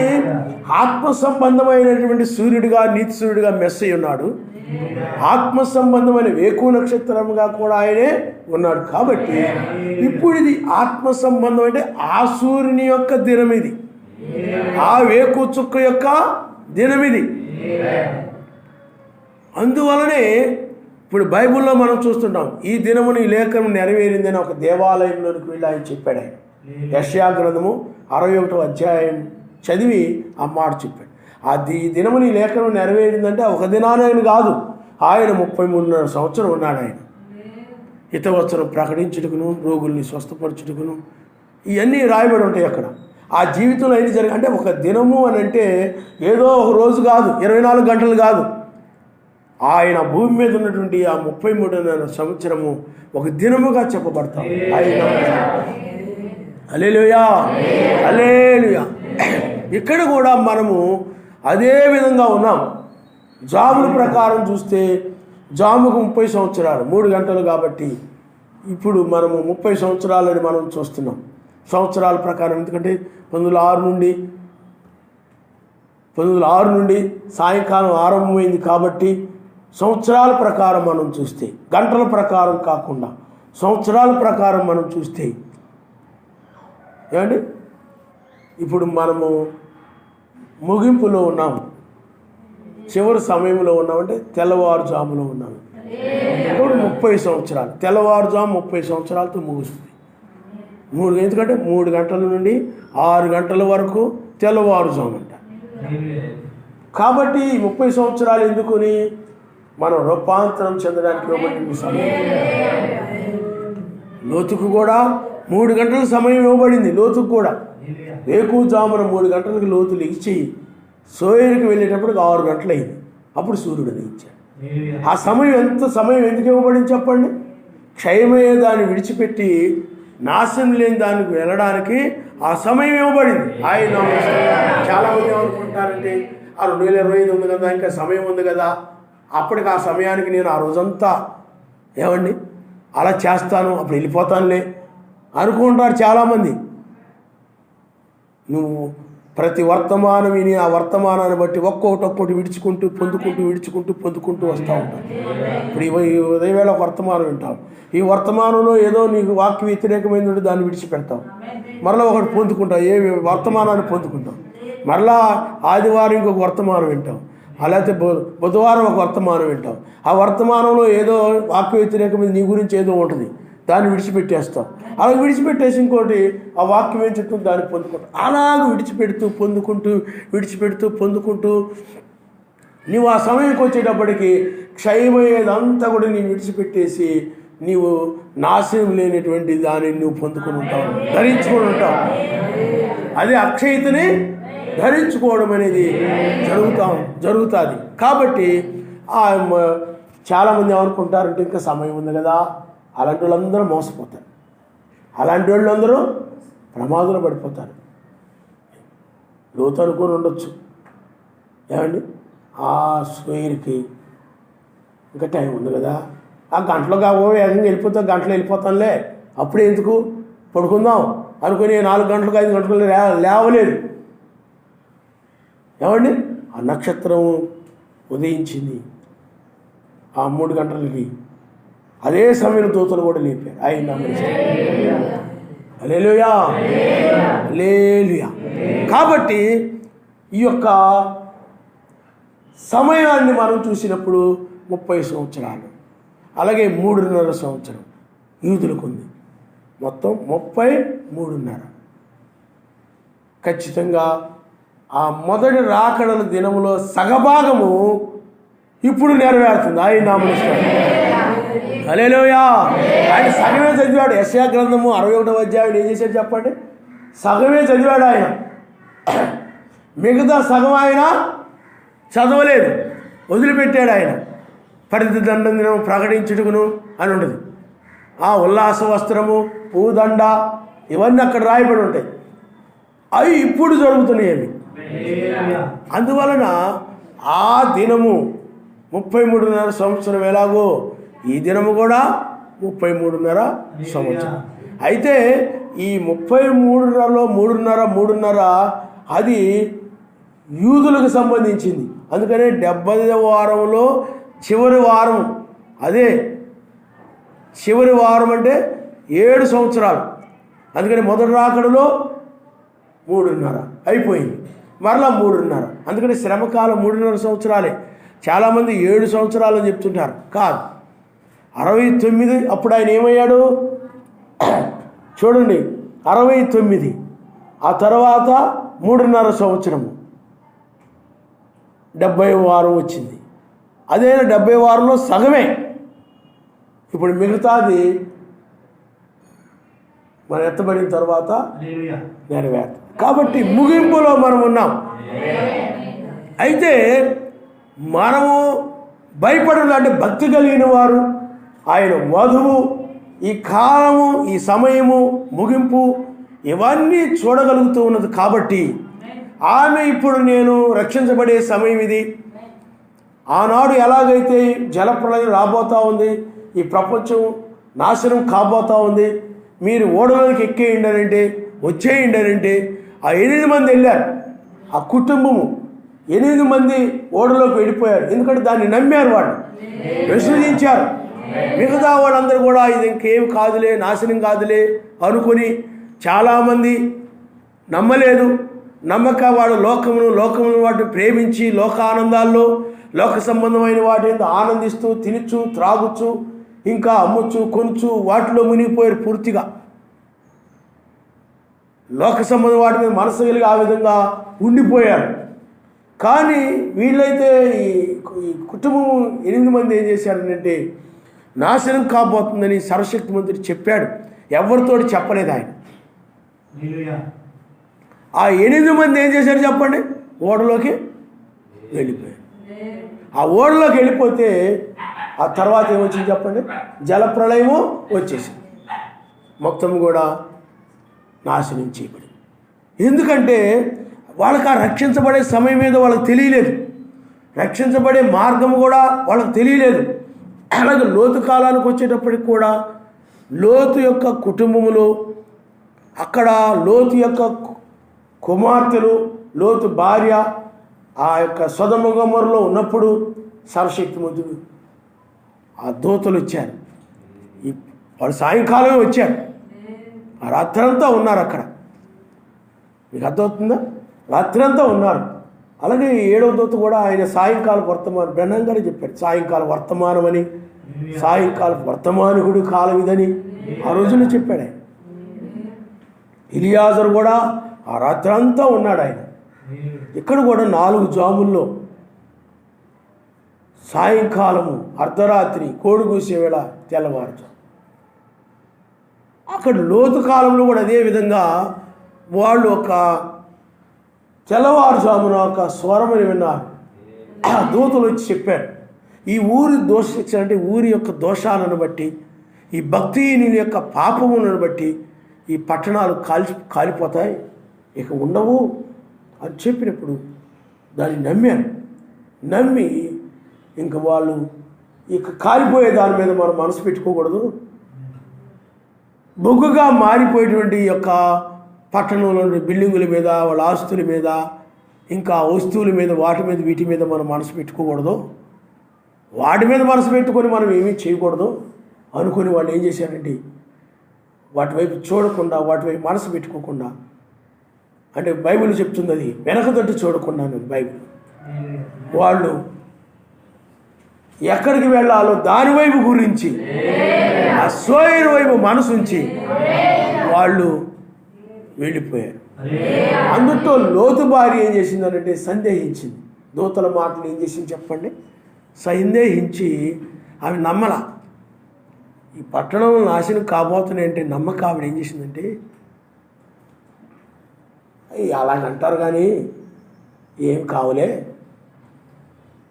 ఆత్మ సంబంధమైనటువంటి సూర్యుడిగా, నీతి సూర్యుడిగా మెస్సీ ఉన్నాడు. ఆత్మ సంబంధమైన వేకు నక్షత్రంగా కూడా ఆయనే ఉన్నాడు. కాబట్టి ఇప్పుడు ఇది ఆత్మ సంబంధం అంటే ఆ సూర్యుని యొక్క దినం ఇది, ఆ వేకు చుక్క యొక్క దినం ఇది. అందువలనే ఇప్పుడు బైబిల్లో మనం చూస్తుంటాం, ఈ దినముని ఈ లేఖనం నెరవేరిందని ఒక దేవాలయంలోనికి వెళ్ళి ఆయన చెప్పాడు. ఆయన యెషయా గ్రంథము 61వ అధ్యాయం చదివి ఆ మాట చెప్పాడు. అది ఈ దినముని ఈ లేఖనం నెరవేరిందంటే ఒక దినానైన కాదు, ఆయన 33 సంవత్సరం ఉన్నాడు. ఆయన హితవచనం ప్రకటించుటకును, రోగుల్ని స్వస్థపరచుటకును, ఇవన్నీ రాయబడి ఉంటాయి అక్కడ. ఆ జీవితంలో ఏది జరిగి అంటే ఒక దినము అని అంటే ఏదో ఒక రోజు కాదు, 24 గంటలు కాదు. ఆయన భూమి మీద ఉన్నటువంటి ఆ 33 సంవత్సరము ఒక దినముగా చెప్పబడతాం. హల్లెలూయా, హల్లెలూయా. ఇక్కడ కూడా మనము అదే విధంగా ఉన్నాం. జాముల ప్రకారం చూస్తే జాముకు 30 సంవత్సరాలు 3 గంటలు. కాబట్టి ఇప్పుడు మనము 30 సంవత్సరాలని మనం చూస్తున్నాం సంవత్సరాల ప్రకారం. ఎందుకంటే 1906 నుండి సాయంకాలం ఆరంభమైంది. కాబట్టి సంవత్సరాల ప్రకారం మనం చూస్తే, గంటల ప్రకారం కాకుండా సంవత్సరాల ప్రకారం మనం చూస్తే ఏమండి, ఇప్పుడు మనము ముగింపులో ఉన్నాము, చివరి సమయంలో ఉన్నామంటే తెల్లవారుజాములో ఉన్నాము. ఇప్పుడు 30 సంవత్సరాలు, తెల్లవారుజాము 30 సంవత్సరాలతో ముగుస్తుంది. ఎందుకంటే 3 గంటల నుండి 6 గంటల వరకు తెల్లవారుజాము అంట. కాబట్టి 30 సంవత్సరాలు ఎందుకుని మనం రూపాంతరం చెందడానికి ఇవ్వబడిన సమయం. లోతుకు కూడా 3 గంటల సమయం ఇవ్వబడింది. లోతుకు కూడా వేకువజామున 3 గంటలకు లోతు లేచి సోయరికి వెళ్ళేటప్పటికి 6 గంటలు అయింది. అప్పుడు సూర్యుడు ఉదయించాడు. ఆ సమయం ఎందుకు ఇవ్వబడింది చెప్పండి? క్షయమయ్యే దాన్ని విడిచిపెట్టి నాశనం లేని దానికి వెళ్ళడానికి ఆ సమయం ఇవ్వబడింది. ఆయన చాలామంది ఏమనుకుంటారంటే 2025 ఉంది కదా, ఇంకా సమయం ఉంది కదా అప్పటికి ఆ సమయానికి నేను ఆ రోజంతా ఏమండి అలా చేస్తాను, అప్పుడు వెళ్ళిపోతానులే అనుకుంటారు చాలామంది. నువ్వు ప్రతి వర్తమానం విని ఆ వర్తమానాన్ని బట్టి ఒక్కొక్కటి విడుచుకుంటూ పొందుకుంటూ వస్తూ ఉంటావు. ఇప్పుడు ఈ ఉదయవేళ ఒక వర్తమానం వింటావు, ఈ వర్తమానంలో ఏదో నీకు వాక్య వ్యతిరేకమైన ఉంటే దాన్ని విడిచిపెడతావు, మరలా ఒకటి పొందుకుంటావు, ఏ వర్తమానాన్ని పొందుకుంటావు, మరలా ఆదివారం ఇంకొక వర్తమానం వింటావు, అలాగే బుధవారం ఒక వర్తమానం వింటావు, ఆ వర్తమానంలో ఏదో వాక్య వ్యతిరేకమైన నీ గురించి ఏదో ఉంటుంది, దాన్ని విడిచిపెట్టేస్తావు. అలా విడిచిపెట్టేసి ఇంకోటి ఆ వాక్యం ఏం చెప్తుంది దాన్ని పొందుకుంటావు. అలాగ విడిచిపెడుతూ పొందుకుంటూ నువ్వు ఆ సమయంకి వచ్చేటప్పటికి క్షయమయ్యేదంతా కూడా నేను విడిచిపెట్టేసి నీవు నాశనం లేనటువంటి దాన్ని నువ్వు పొందుకుని ఉంటావు, ధరించుకొని ఉంటావు. అదే అక్షయతని ధరించుకోవడం అనేది జరుగుతుంది. కాబట్టి చాలామంది ఏమనుకుంటారంటే ఇంకా సమయం ఉంది కదా, అలాంటి వాళ్ళందరూ మోసపోతారు, అలాంటి వాళ్ళందరూ ప్రమాదంలో పడిపోతారు. లోతు అనుకొని ఉండొచ్చు, ఏమండి ఆ స్క్వేర్కి ఇంకా టైం ఉంది కదా, ఆ గంటలో వేగంగా వెళ్ళిపోతానులే, అప్పుడే ఎందుకు పడుకుందాం అనుకుని 4 గంటలకు 5 గంటలకు లేవలేదు. ఏమండి ఆ నక్షత్రం ఉదయించింది ఆ 3 గంటలకి, అదే సమయంలో దూతలు కూడా లేపారు. ఆయన హల్లెలూయా హల్లెలూయా. కాబట్టి ఈ యొక్క సమయాన్ని మనం చూసినప్పుడు 30 సంవత్సరాలు, అలాగే 3.5 సంవత్సరం యూదులకు ఉంది, మొత్తం 33.5. ఖచ్చితంగా ఆ మొదటి రాకడల దినములో సగభాగము ఇప్పుడు నెరవేరుతుంది. ఆయన నామమున హల్లెలూయా. ఆయన సగమే చదివాడు. యెషయా గ్రంథము 61వ అధ్యాయం ఏం చేశాడు చెప్పండి? సగమే చదివాడు ఆయన, మిగతా సగం ఆయన చదవలేదు, వదిలిపెట్టాడు. ఆయన పరిధిదండం దినం ప్రకటించుటకును అని ఉంటుంది. ఆ ఉల్లాస వస్త్రము, పూదండ ఇవన్నీ అక్కడ రాయబడి ఉంటాయి. అవి ఇప్పుడు జరుగుతున్నాయి. అవి అందువలన ఆ దినము 33.5 సంవత్సరం ఎలాగో ఈ దినము కూడా 33.5 సంవత్సరం. అయితే ఈ 33.5లో 3.5 అది యూదులకు సంబంధించింది. అందుకనే 70వ వారంలో చివరి వారం, అదే చివరి వారం అంటే 7 సంవత్సరాలు. అందుకని మొదటి రాకడలో 3.5 అయిపోయింది, మరలా 3.5. అందుకని శ్రమకాలం 3.5 సంవత్సరాలే. చాలామంది 7 సంవత్సరాలు అని చెప్తుంటారు, కాదు 69. అప్పుడు ఆయన ఏమయ్యాడు చూడండి, 69. ఆ తర్వాత 3.5 సంవత్సరము 70వ వారం వచ్చింది. అదే 70వ వారంలో సగమే. ఇప్పుడు మిగతాది మనం ఎత్తబడిన తర్వాత నెరవేరుతుంది. కాబట్టి ముగింపులో మనం ఉన్నాం. అయితే మనము భయపడాలంటే భక్తి కలిగిన వారు, ఆయన వధువు, ఈ కాలము, ఈ సమయము, ముగింపు ఇవన్నీ చూడగలుగుతూ ఉన్నది. కాబట్టి ఆమె ఇప్పుడు నేను రక్షించబడే సమయం ఇది. ఆనాడు ఎలాగైతే జలప్రళయం రాబోతూ ఉంది, ఈ ప్రపంచం నాశనం కాబోతూ ఉంది, మీరు ఓడలోకి ఎక్కేయండి వచ్చేయండి ఆ 8 మంది వెళ్ళారు. ఆ కుటుంబము 8 మంది ఓడలోకి వెళ్ళిపోయారు. ఎందుకంటే దాన్ని నమ్మారు, వాళ్ళు విశ్వసించారు. మిగతా వాళ్ళందరూ కూడా ఇది ఇంకేం కాదులే, నాశనం కాదులే అనుకుని చాలామంది నమ్మలేదు. నమ్మక వాడు లోకమును వాటిని ప్రేమించి లోకానందాల్లో, లోక సంబంధమైన వాటి ఆనందిస్తూ తినచ్చు, త్రాగుచ్చు, ఇంకా అమ్మచ్చు, కొనుచ్చు, వాటిలో మునిగిపోయారు. పూర్తిగా లోక సంబంధం వాటి మీద మనసు కలిగి ఆ విధంగా ఉండిపోయారు. కానీ వీళ్ళైతే ఈ కుటుంబం 8 మంది ఏం చేశారంటే నాశనం కాబోతుందని సర్వశక్తిమంతుడు చెప్పాడు. ఎవరితోటి చెప్పలేదు ఆయన. ఆ 8 మంది ఏం చేశారు చెప్పండి? ఓడలోకి వెళ్ళిపోయారు. ఆ ఓడలోకి వెళ్ళిపోతే ఆ తర్వాత ఏమొచ్చింది చెప్పండి? జలప్రళయము వచ్చేసింది, మొత్తం కూడా నాశనం చేయబడింది. ఎందుకంటే వాళ్ళకి ఆ రక్షించబడే సమయం మీద వాళ్ళకి తెలియలేదు. రక్షించబడే మార్గం కూడా వాళ్ళకు తెలియలేదు. అలాగే లోతు కాలానికి వచ్చేటప్పటికి కూడా లోతు యొక్క కుటుంబములో అక్కడ లోతు యొక్క కుమార్తెలు, లోతు భార్య ఆ యొక్క సొదొమ గొమొర్రాలో ఉన్నప్పుడు సర్వశక్తిమంతుడు ఆ దూతలు వచ్చారు. వాళ్ళు సాయంకాలమే వచ్చారు, ఆ రాత్రంతా ఉన్నారు అక్కడ. మీకు అర్థమవుతుందా? రాత్రంతా ఉన్నారు. అలాగే 7వ దూత కూడా ఆయన సాయంకాల వర్తమానం బ్రహ్మంగానే చెప్పాడు. సాయంకాల వర్తమానం అని, సాయంకాల వర్తమానికుడు కాలం ఇదని ఆ రోజున చెప్పాడు ఆయన. ఎలియాజరు కూడా ఆ రాత్రంతా ఉన్నాడు ఆయన. ఇక్కడ కూడా 4 జాముల్లో సాయంకాలము, అర్ధరాత్రి, కోడిగూసే వేళ, తెల్లవారుజాము. అక్కడ లోతు కాలంలో కూడా అదే విధంగా వాళ్ళు ఒక తెల్లవారుజామున ఒక స్వరమని విన్నారు. ఆ దూతలు వచ్చి చెప్పారు, ఈ ఊరి దోషశిక్ష అంటే ఊరి యొక్క దోషాలను బట్టి, ఈ భక్తిహీనుల యొక్క పాపములను బట్టి ఈ పట్టణాలు కాలిపోతాయి, ఇక ఉండవు అని చెప్పినప్పుడు దాన్ని నమ్మారు. నమ్మి ఇంక వాళ్ళు ఇక కాలిపోయే దాని మీద మనం మనసు పెట్టుకోకూడదు. బొగ్గుగా మారిపోయేటువంటి యొక్క పట్టణంలో బిల్డింగుల మీద, వాళ్ళ ఆస్తుల మీద, ఇంకా వస్తువుల మీద, వాటి మీద, వీటి మీద మనం మనసు పెట్టుకోకూడదు. వాటి మీద మనసు పెట్టుకొని మనం ఏమీ చేయకూడదు అనుకుని వాళ్ళు ఏం చేశారంటే వాటి వైపు చూడకుండా, వాటి వైపు మనసు పెట్టుకోకుండా, అంటే బైబిల్ చెప్తుంది అది వెనకదట్టు చూడకుండా అన్నది బైబిల్. వాళ్ళు ఎక్కడికి వెళ్ళాలో దాని వైపు గురించి, ఆ సోయరు వైపు మనసు ఉంచి వాళ్ళు వెళ్ళిపోయారు. అందులో లోతు భార్య ఏం చేసిందనంటే సందేహించింది. దూతల మాటలు ఏం చేసింది చెప్పండి? సందేహించి ఆమె నమ్మల. ఈ పట్టణంలో నాశనం కాబోతున్నాయంటే నమ్మక ఆవిడ ఏం చేసిందంటే, అలాగంటారు కానీ ఏం కావులే,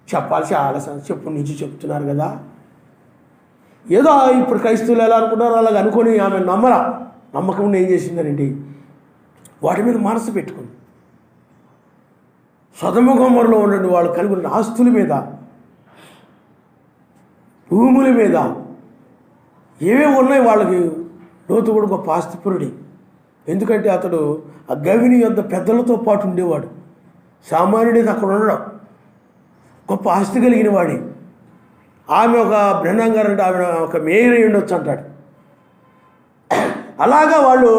చెప్పాల్సి ఆలస్యం, చెప్పు నుంచి చెప్తున్నారు కదా, ఏదో ఇప్పుడు క్రైస్తవులు ఎలా అనుకుంటారో అలాగ అనుకొని ఆమె నమ్మకం ఏం చేసిందనండి వాటి మీద మనసు పెట్టుకుంది. సొదొమ గొమొర్రాలో ఉండండి వాళ్ళు కలిగి ఉన్న ఆస్తుల మీద, భూముల మీద ఏవేవి ఉన్నాయి వాళ్ళకి. లోతు కూడా గొప్ప ఆస్తిపరుడి. ఎందుకంటే అతడు ఆ గవిని యొద్ద పెద్దలతో పాటు ఉండేవాడు. సామాన్యుడైతే అక్కడ ఉండడం, గొప్ప ఆస్తి కలిగిన వాడి. ఆమె ఒక బ్రహ్మం గారు అంటే ఆమె ఒక మేయర్ అయి ఉండొచ్చు అంటాడు. అలాగా వాళ్ళు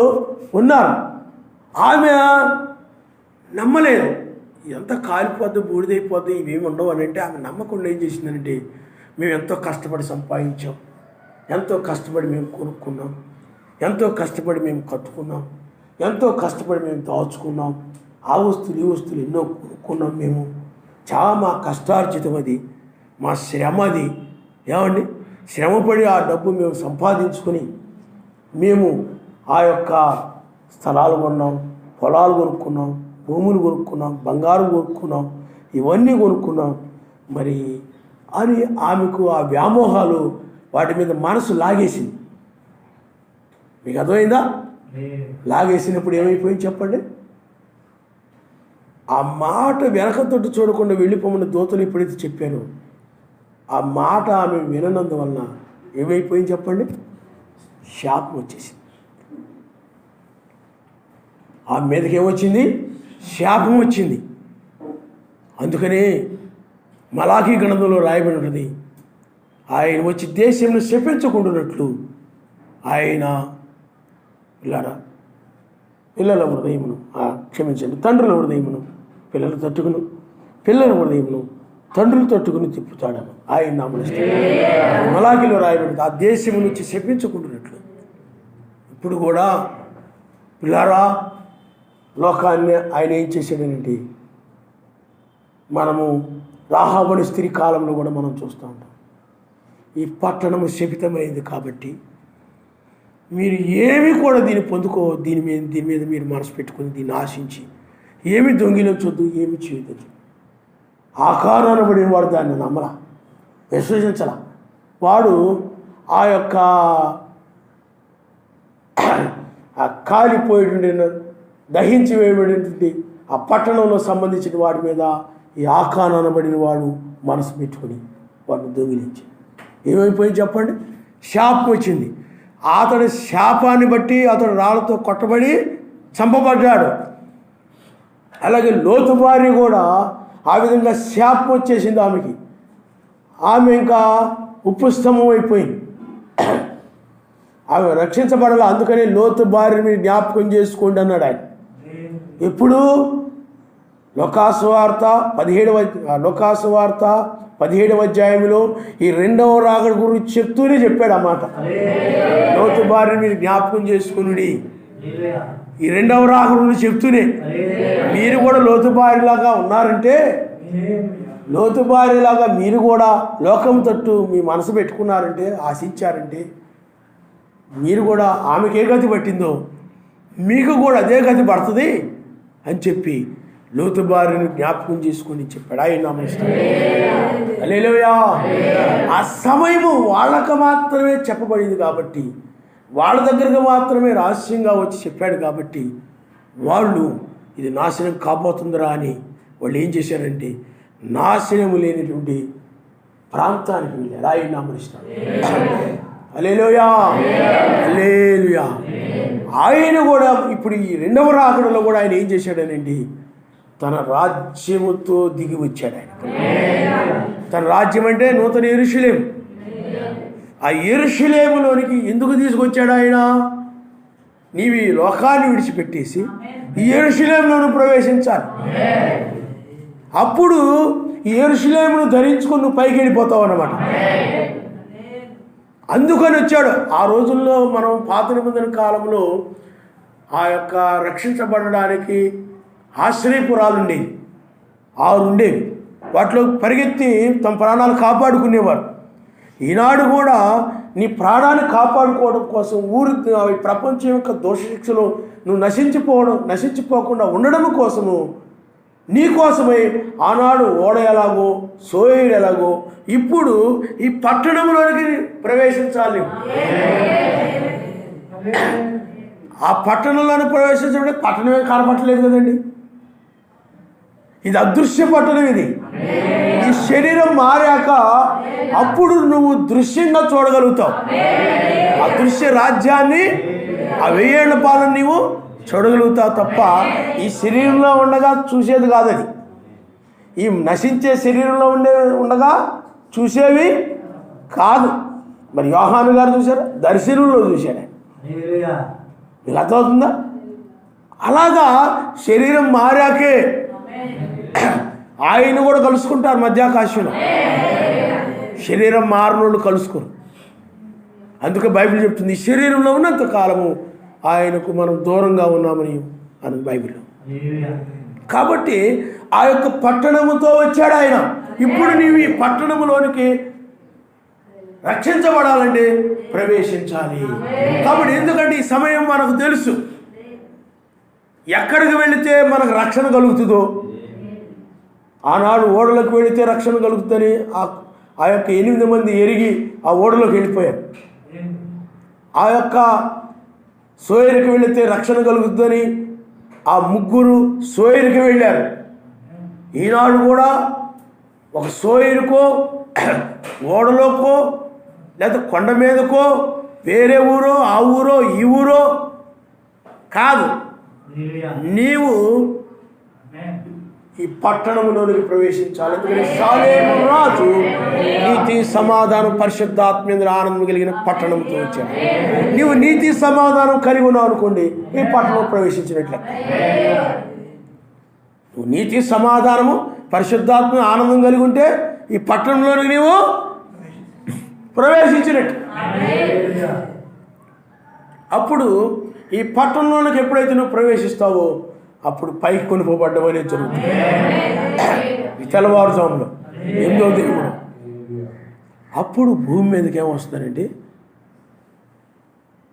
ఉన్నారు. ఆమె నమ్మలేదు, ఎంత కాలిపోద్ది, బూడిదైపోద్ది, ఇవేమి ఉండవు అని. అంటే ఆమె నమ్మకుండా ఏం చేసిందనంటే, మేము ఎంతో కష్టపడి సంపాదించాం, ఎంతో కష్టపడి మేము కొనుక్కున్నాం, ఎంతో కష్టపడి మేము కట్టుకున్నాం, ఎంతో కష్టపడి మేము దాచుకున్నాం, ఆ వస్తువులు ఈ వస్తువులు ఎన్నో కొనుక్కున్నాం మేము, చాలా మా కష్టార్జితం అది, మా శ్రమ అది. ఏమండి, శ్రమపడి ఆ డబ్బు మేము సంపాదించుకొని మేము ఆ యొక్క స్థలాలు కొన్నాం, పొలాలు కొనుక్కున్నాం, భూములు కొనుక్కున్నాం, బంగారం కొనుక్కున్నాం, ఇవన్నీ కొనుక్కున్నాం. మరి అని ఆమెకు ఆ వ్యామోహాలు వాటి మీద మనసు లాగేసింది. మీకు అర్థమైందా? లాగేసినప్పుడు ఏమైపోయింది చెప్పండి? ఆ మాట వెనకతోటి చూడకుండా వెళ్ళిపోమని దూతలు ఎప్పుడైతే చెప్పారో ఆ మాట ఆమె విననందువలన ఏమైపోయింది చెప్పండి? శాపం వచ్చేసింది. ఆ మీదకి ఏమొచ్చింది? శాపం వచ్చింది. అందుకనే మలాఖీ గ్రంథంలో రాయబడి ఉంటుంది, ఆయన వచ్చి దేశంలో శపించకుండానట్లు ఆయన పిల్లల హృదయమును క్షమించండి తండ్రుల హృదయమును పిల్లలు తట్టుకును, పిల్లల హృదయమును తండ్రులు తట్టుకుని తిప్పుతాడను ఆయన నామనిస్తాడు. మలాఖీలో రాయబడింది ఆ దేశం నుంచి శపించకుండానట్లు. ఇప్పుడు కూడా పిల్లారా, లోకాన్ని ఆయన ఏం చేశాడనంటే, మనము రాహాబుని స్త్రీ కాలంలో కూడా మనం చూస్తూ ఉంటాం. ఈ పట్టణము శపితమైంది కాబట్టి మీరు ఏమి కూడా దీన్ని దీని మీద మీరు మనసు పెట్టుకుని దీన్ని ఆశించి ఏమి దొంగిలించొద్దు, ఏమి చేయొద్దు. ఆకారాన పడిన వాడు దాన్ని నమ్మలా, విశ్వసించాల. వాడు ఆ యొక్క కాలిపోయేటువంటి, దహించి వేయబడినటువంటి ఆ పట్టణంలో సంబంధించిన వాటి మీద ఈ ఆకాన్ అనబడిన వాడు మనసు పెట్టుకుని వాడిని దొంగిలించి ఏమైపోయింది చెప్పండి? శాపం వచ్చింది. అతడి శాపాన్ని బట్టి అతడు రాళ్ళతో కొట్టబడి చంపబడ్డాడు. అలాగే లోతు భార్య కూడా ఆ విధంగా శాపం వచ్చేసింది ఆమెకి. ఆమె ఇంకా ఉప్పు స్తంభం అయిపోయింది. ఆమె రక్షించబడాలి. అందుకని లోతు భార్యని మీరు జ్ఞాపకం చేసుకోండి అన్నాడు ఆయన. ఎప్పుడు? లోకాసువార్త 17వ అధ్యాయంలో ఈ రెండవ రాకడ గురించి చెప్తూనే చెప్పాడు అన్నమాట. లోతు భార్యని మీరు జ్ఞాపకం చేసుకుని ఈ రెండవ రాకడ గురించి చెప్తూనే మీరు కూడా లోతు భార్యలాగా ఉన్నారంటే, లోతు భార్యలాగా మీరు కూడా లోకం తట్టు మీ మనసు పెట్టుకున్నారంటే, ఆశించారంటే, మీరు కూడా ఆమెకి ఏ గతి పట్టిందో మీకు కూడా అదే గతి పడుతుంది అని చెప్పి లోతు భార్యను జ్ఞాపకం చేసుకొని చెప్పాడు ఆయన. హల్లెలూయా. ఆ సమయము వాళ్ళకు మాత్రమే చెప్పబడింది కాబట్టి, వాళ్ళ దగ్గరకు మాత్రమే రహస్యంగా వచ్చి చెప్పాడు కాబట్టి వాళ్ళు ఇది నాశనం కాబోతుందిరా అని వాళ్ళు ఏం చేశారంటే నాశనము లేనిటువంటి ప్రాంతానికి వెళ్ళారు. ఆయన నామనిస్తాడు. హల్లెలూయా, హల్లెలూయా. ఆయన కూడా ఇప్పుడు ఈ రెండవ రాకడలో కూడా ఆయన ఏం చేశాడనండి, తన రాజ్యముతో దిగి వచ్చాడు ఆయన. తన రాజ్యం అంటే నూతన యెరూషలేము. ఆ యెరూషలేములోనికి ఎందుకు తీసుకొచ్చాడు ఆయన? నీవు ఈ లోకాన్ని విడిచిపెట్టేసి ఈ యెరూషలేములోను ప్రవేశించాలి. అప్పుడు ఈ యెరూషలేమును ధరించుకుని నువ్వు పైకి వెళ్ళిపోతావు అన్నమాట. అందుకని వచ్చాడు. ఆ రోజుల్లో మనం పాత నిబంధన కాలంలో ఆ యొక్క రక్షించబడడానికి ఆశ్రయపురాలు ఉండేవి, 6 ఉండేవి. వాటిలో పరిగెత్తి తమ ప్రాణాలు కాపాడుకునేవారు. ఈనాడు కూడా నీ ప్రాణాన్ని కాపాడుకోవడం కోసం ప్రపంచం యొక్క దోషశిక్షలో నువ్వు నశించిపోకుండా ఉండడం కోసము నీ కోసమై ఆనాడు ఓడ ఎలాగో సోయేడు ఎలాగో ఇప్పుడు ఈ పట్టణంలోనికి ప్రవేశించాలి. ఆ పట్టణంలోకి ప్రవేశించడం పట్టణమే కనపట్టలేదు కదండి. ఇది అదృశ్య పట్టణం. ఇది ఈ శరీరం మారాక అప్పుడు నువ్వు దృశ్యంగా చూడగలుగుతావు. అదృశ్య రాజ్యాన్ని, ఆ 1000 ఏళ్ల పాలన నీవు చూడగలుగుతావు తప్ప ఈ శరీరంలో ఉండగా చూసేది కాదు. అది ఈ నశించే శరీరంలో ఉండగా చూసేవి కాదు. మరి యోహాను గారు చూశారు, దర్శనంలో చూశాడు ఆయన. మీకు అర్థమవుతుందా? అలాగా శరీరం మారాకే ఆయన కూడా కలుసుకుంటారు మధ్యాకాశంలో. శరీరం మారినోళ్ళు కలుసుకోరు. అందుకే బైబిల్ చెప్తుంది, ఈ శరీరంలో ఉన్నంత కాలము ఆయనకు మనం దూరంగా ఉన్నామని అని బైబిల్లో. కాబట్టి ఆ యొక్క పట్టణముతో వచ్చాడు ఆయన. ఇప్పుడు నీవు ఈ పట్టణములోనికి రక్షించబడాలంటే ప్రవేశించాలి. కాబట్టి ఎందుకంటే ఈ సమయం మనకు తెలుసు, ఎక్కడికి వెళితే మనకు రక్షణ కలుగుతుందో. ఆనాడు ఓడలకు వెళితే రక్షణ కలుగుతుందని ఆ యొక్క 8 మంది ఎరిగి ఆ ఓడలోకి వెళ్ళిపోయారు. ఆ యొక్క సోయరుకి వెళితే రక్షణ కలుగుతుందని ఆ 3 సోయరుకి వెళ్ళారు. ఈనాడు కూడా ఒక సోయరుకో ఓడలోకో లేదా కొండ మీదకో వేరే ఊరో ఆ ఊరో ఈ ఊరో కాదు, నీవు ఈ పట్టణంలోనికి ప్రవేశించాలి. ఎందుకంటే సాలేము రాజు నీతి సమాధానం పరిశుద్ధాత్మేంద్ర ఆనందం కలిగిన పట్టణంతో వచ్చాడు. నీవు నీతి సమాధానం కలిగి ఉన్నావు అనుకోండి, ఈ పట్టణంలో ప్రవేశించినట్లే. నువ్వు నీతి సమాధానము పరిశుద్ధాత్మ ఆనందం కలిగి ఉంటే ఈ పట్టణంలోనికి నీవు ప్రవేశించినట్టు. అప్పుడు ఈ పట్టణంలోనికి ఎప్పుడైతే నువ్వు ప్రవేశిస్తావో అప్పుడు పైకి కొనుకోబడ్డం అనేది జరుగుతుంది. తెల్లవారుజాములో 8వ దినములో అప్పుడు భూమి మీదకి ఏమొస్తుందండి,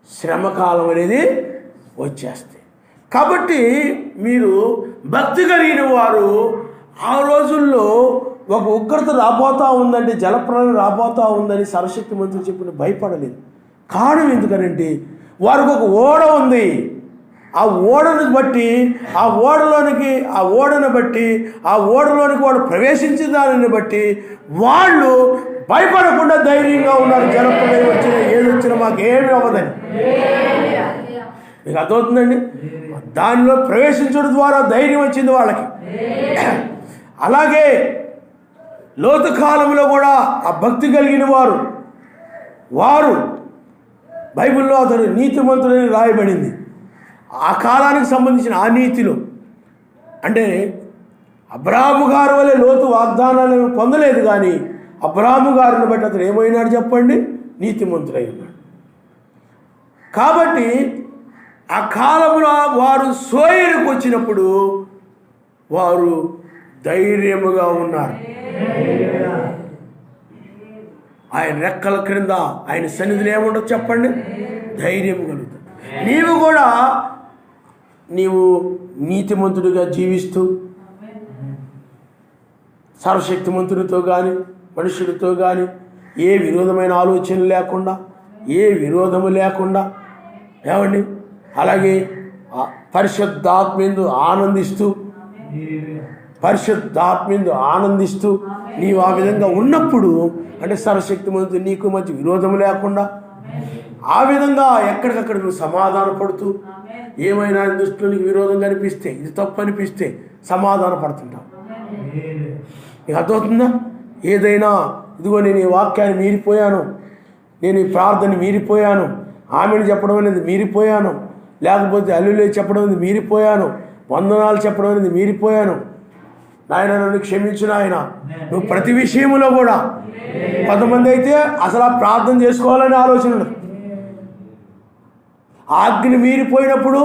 శ్రమకాలం అనేది వచ్చేస్తాయి. కాబట్టి మీరు భక్తి కలిగిన వారు ఆ రోజుల్లో ఒక ఉగ్రత రాబోతూ ఉందంటే, జలప్రలయం రాబోతూ ఉందని సర్వశక్తి మంత్రులు చెప్పిన భయపడలేదు. కారణం ఎందుకనంటే వారికి ఒక ఓడ ఉంది. ఆ ఓడను బట్టి ఆ ఓడను బట్టి ఆ ఓడలోనికి వాడు ప్రవేశించిన దానిని బట్టి వాళ్ళు భయపడకుండా ధైర్యంగా ఉన్నారు. జలప్రలయం వచ్చినా ఏది వచ్చినా మాకేమీ అవ్వదని. మీకు అర్థమవుతుందండి? దానిలో ప్రవేశించడం ద్వారా ధైర్యం వచ్చింది వాళ్ళకి. అలాగే లోతు కాలంలో కూడా ఆ భక్తి కలిగిన వారు బైబిల్లో అతను నీతిమంతుడని రాయబడింది. ఆ కాలానికి సంబంధించిన ఆ నీతిలో అంటే అబ్రాహాము గారి వల్లే లోతు వాగ్దానాలను పొందలేదు, కానీ అబ్రాహాము గారిని బట్టి అతను ఏమైనాడు చెప్పండి? నీతిమంతుడై ఉన్నాడు. కాబట్టి ఆ కాలంలో వారు సోయరుకు వచ్చినప్పుడు వారు ధైర్యముగా ఉన్నారు. ఆయన రెక్కల క్రింద ఆయన సన్నిధిలో ఏముండదు చెప్పండి? ధైర్యం కలుగుతుంది. నీవు నీతిమంతుడిగా జీవిస్తూ సర్వశక్తిమంతుడితో కానీ మనుషులతో కానీ ఏ విరోధమైన ఆలోచనలు లేకుండా, ఏ విరోధము లేకుండా, ఏమండి, అలాగే పరిశుద్ధాత్మేందు ఆనందిస్తూ నీవు ఆ విధంగా ఉన్నప్పుడు, అంటే సర్వశక్తిమంతుడు నీకు మధ్య విరోధం లేకుండా ఆ విధంగా ఎక్కడికక్కడ నువ్వు సమాధాన పడుతూ, ఏమైనా దృష్టిలో నీకు విరోధం కనిపిస్తే, ఇది తప్పు అనిపిస్తే సమాధాన పడుతుంటావు. నీకు అర్థమవుతుందా? ఏదైనా ఇదిగో నేను ఈ వాక్యాన్ని మీరిపోయాను, నేను ఈ ప్రార్థన మీరిపోయాను, ఆమెను చెప్పడం అనేది మీరిపోయాను, లేకపోతే అల్లులే చెప్పడం అనేది మీరిపోయాను, వందనాలు చెప్పడం అనేది మీరిపోయాను, నాయన నన్ను క్షమించిన ఆయన నువ్వు ప్రతి విషయంలో కూడా. కొంతమంది అయితే అసలు ఆ ప్రార్థన చేసుకోవాలని ఆలోచన ఉండదు. ఆజ్ఞని మీరిపోయినప్పుడు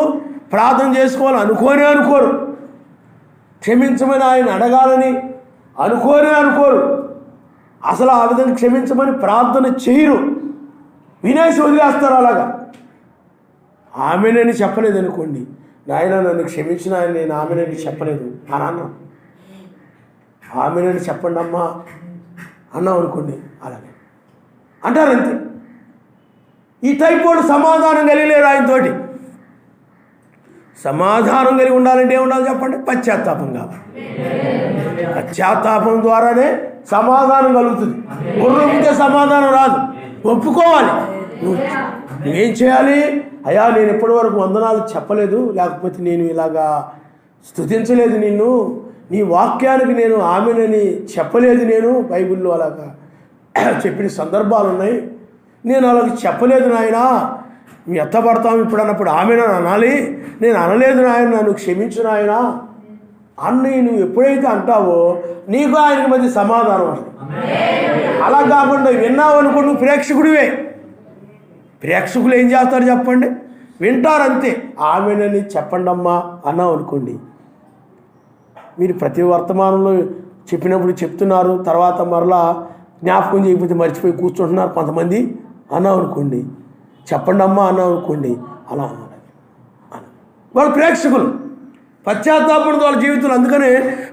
ప్రార్థన చేసుకోవాలని అనుకోరు. క్షమించమని ఆయన అడగాలని అనుకోరు. అసలు ఆ విధంగా క్షమించమని ప్రార్థన చేయరు, వినేసి వదిలేస్తారు. అలాగా ఆమెనని చెప్పలేదు అనుకోండి, నాయన నన్ను క్షమించిన ఆయన నేను ఆమెనని చెప్పలేదు అని అన్నాం. ఆమెనని చెప్పండి అమ్మా అన్నాం అనుకోండి, అలాగే అంటారంతే. ఈ టైప్ వాడు సమాధానం కలిగలేరు. ఆయనతోటి సమాధానం కలిగి ఉండాలంటే ఏముండాలి చెప్పండి? పశ్చాత్తాపం కావాలి. పశ్చాత్తాపం ద్వారానే సమాధానం కలుగుతుంది. గుర్రంతే సమాధానం రాదు. ఒప్పుకోవాలి. నువ్వేం చేయాలి? అయ్యా నేను ఇప్పటి వరకు వందనాలు చెప్పలేదు, లేకపోతే నేను ఇలాగా స్తుతించలేదు, నిన్ను నీ వాక్యానికి నేను ఆమెనని చెప్పలేదు, నేను బైబిల్లో అలాగా చెప్పిన సందర్భాలు ఉన్నాయి, నేను అలాగ చెప్పలేదు నాయన, మీ ఎత్తపడతాం ఇప్పుడు అన్నప్పుడు ఆమెనని అనాలి, నేను అనలేదు నాయన, నన్ను క్షమించు నాయన అన్ని నువ్వు ఎప్పుడైతే అంటావో నీకు ఆయనకి మధ్య సమాధానం వస్తుంది. అలా కాకుండా విన్నావు అనుకో, నువ్వు ప్రేక్షకుడివే. ప్రేక్షకులు ఏం చేస్తారు చెప్పండి? వింటారంతే. ఆమెనని చెప్పండి అమ్మా అన్నావు అనుకోండి, మీరు ప్రతి వర్తమానంలో చెప్పినప్పుడు చెప్తున్నారు, తర్వాత మరలా జ్ఞాపకం చేయకపోతే మర్చిపోయి కూర్చుంటున్నారు కొంతమంది అన్నావు అనుకోండి, చెప్పండి అమ్మా అన్నావు అనుకోండి, అలా అన్నారు వాళ్ళు ప్రేక్షకులు. పశ్చాత్తాపడిన వాళ్ళ జీవితంలో, అందుకనే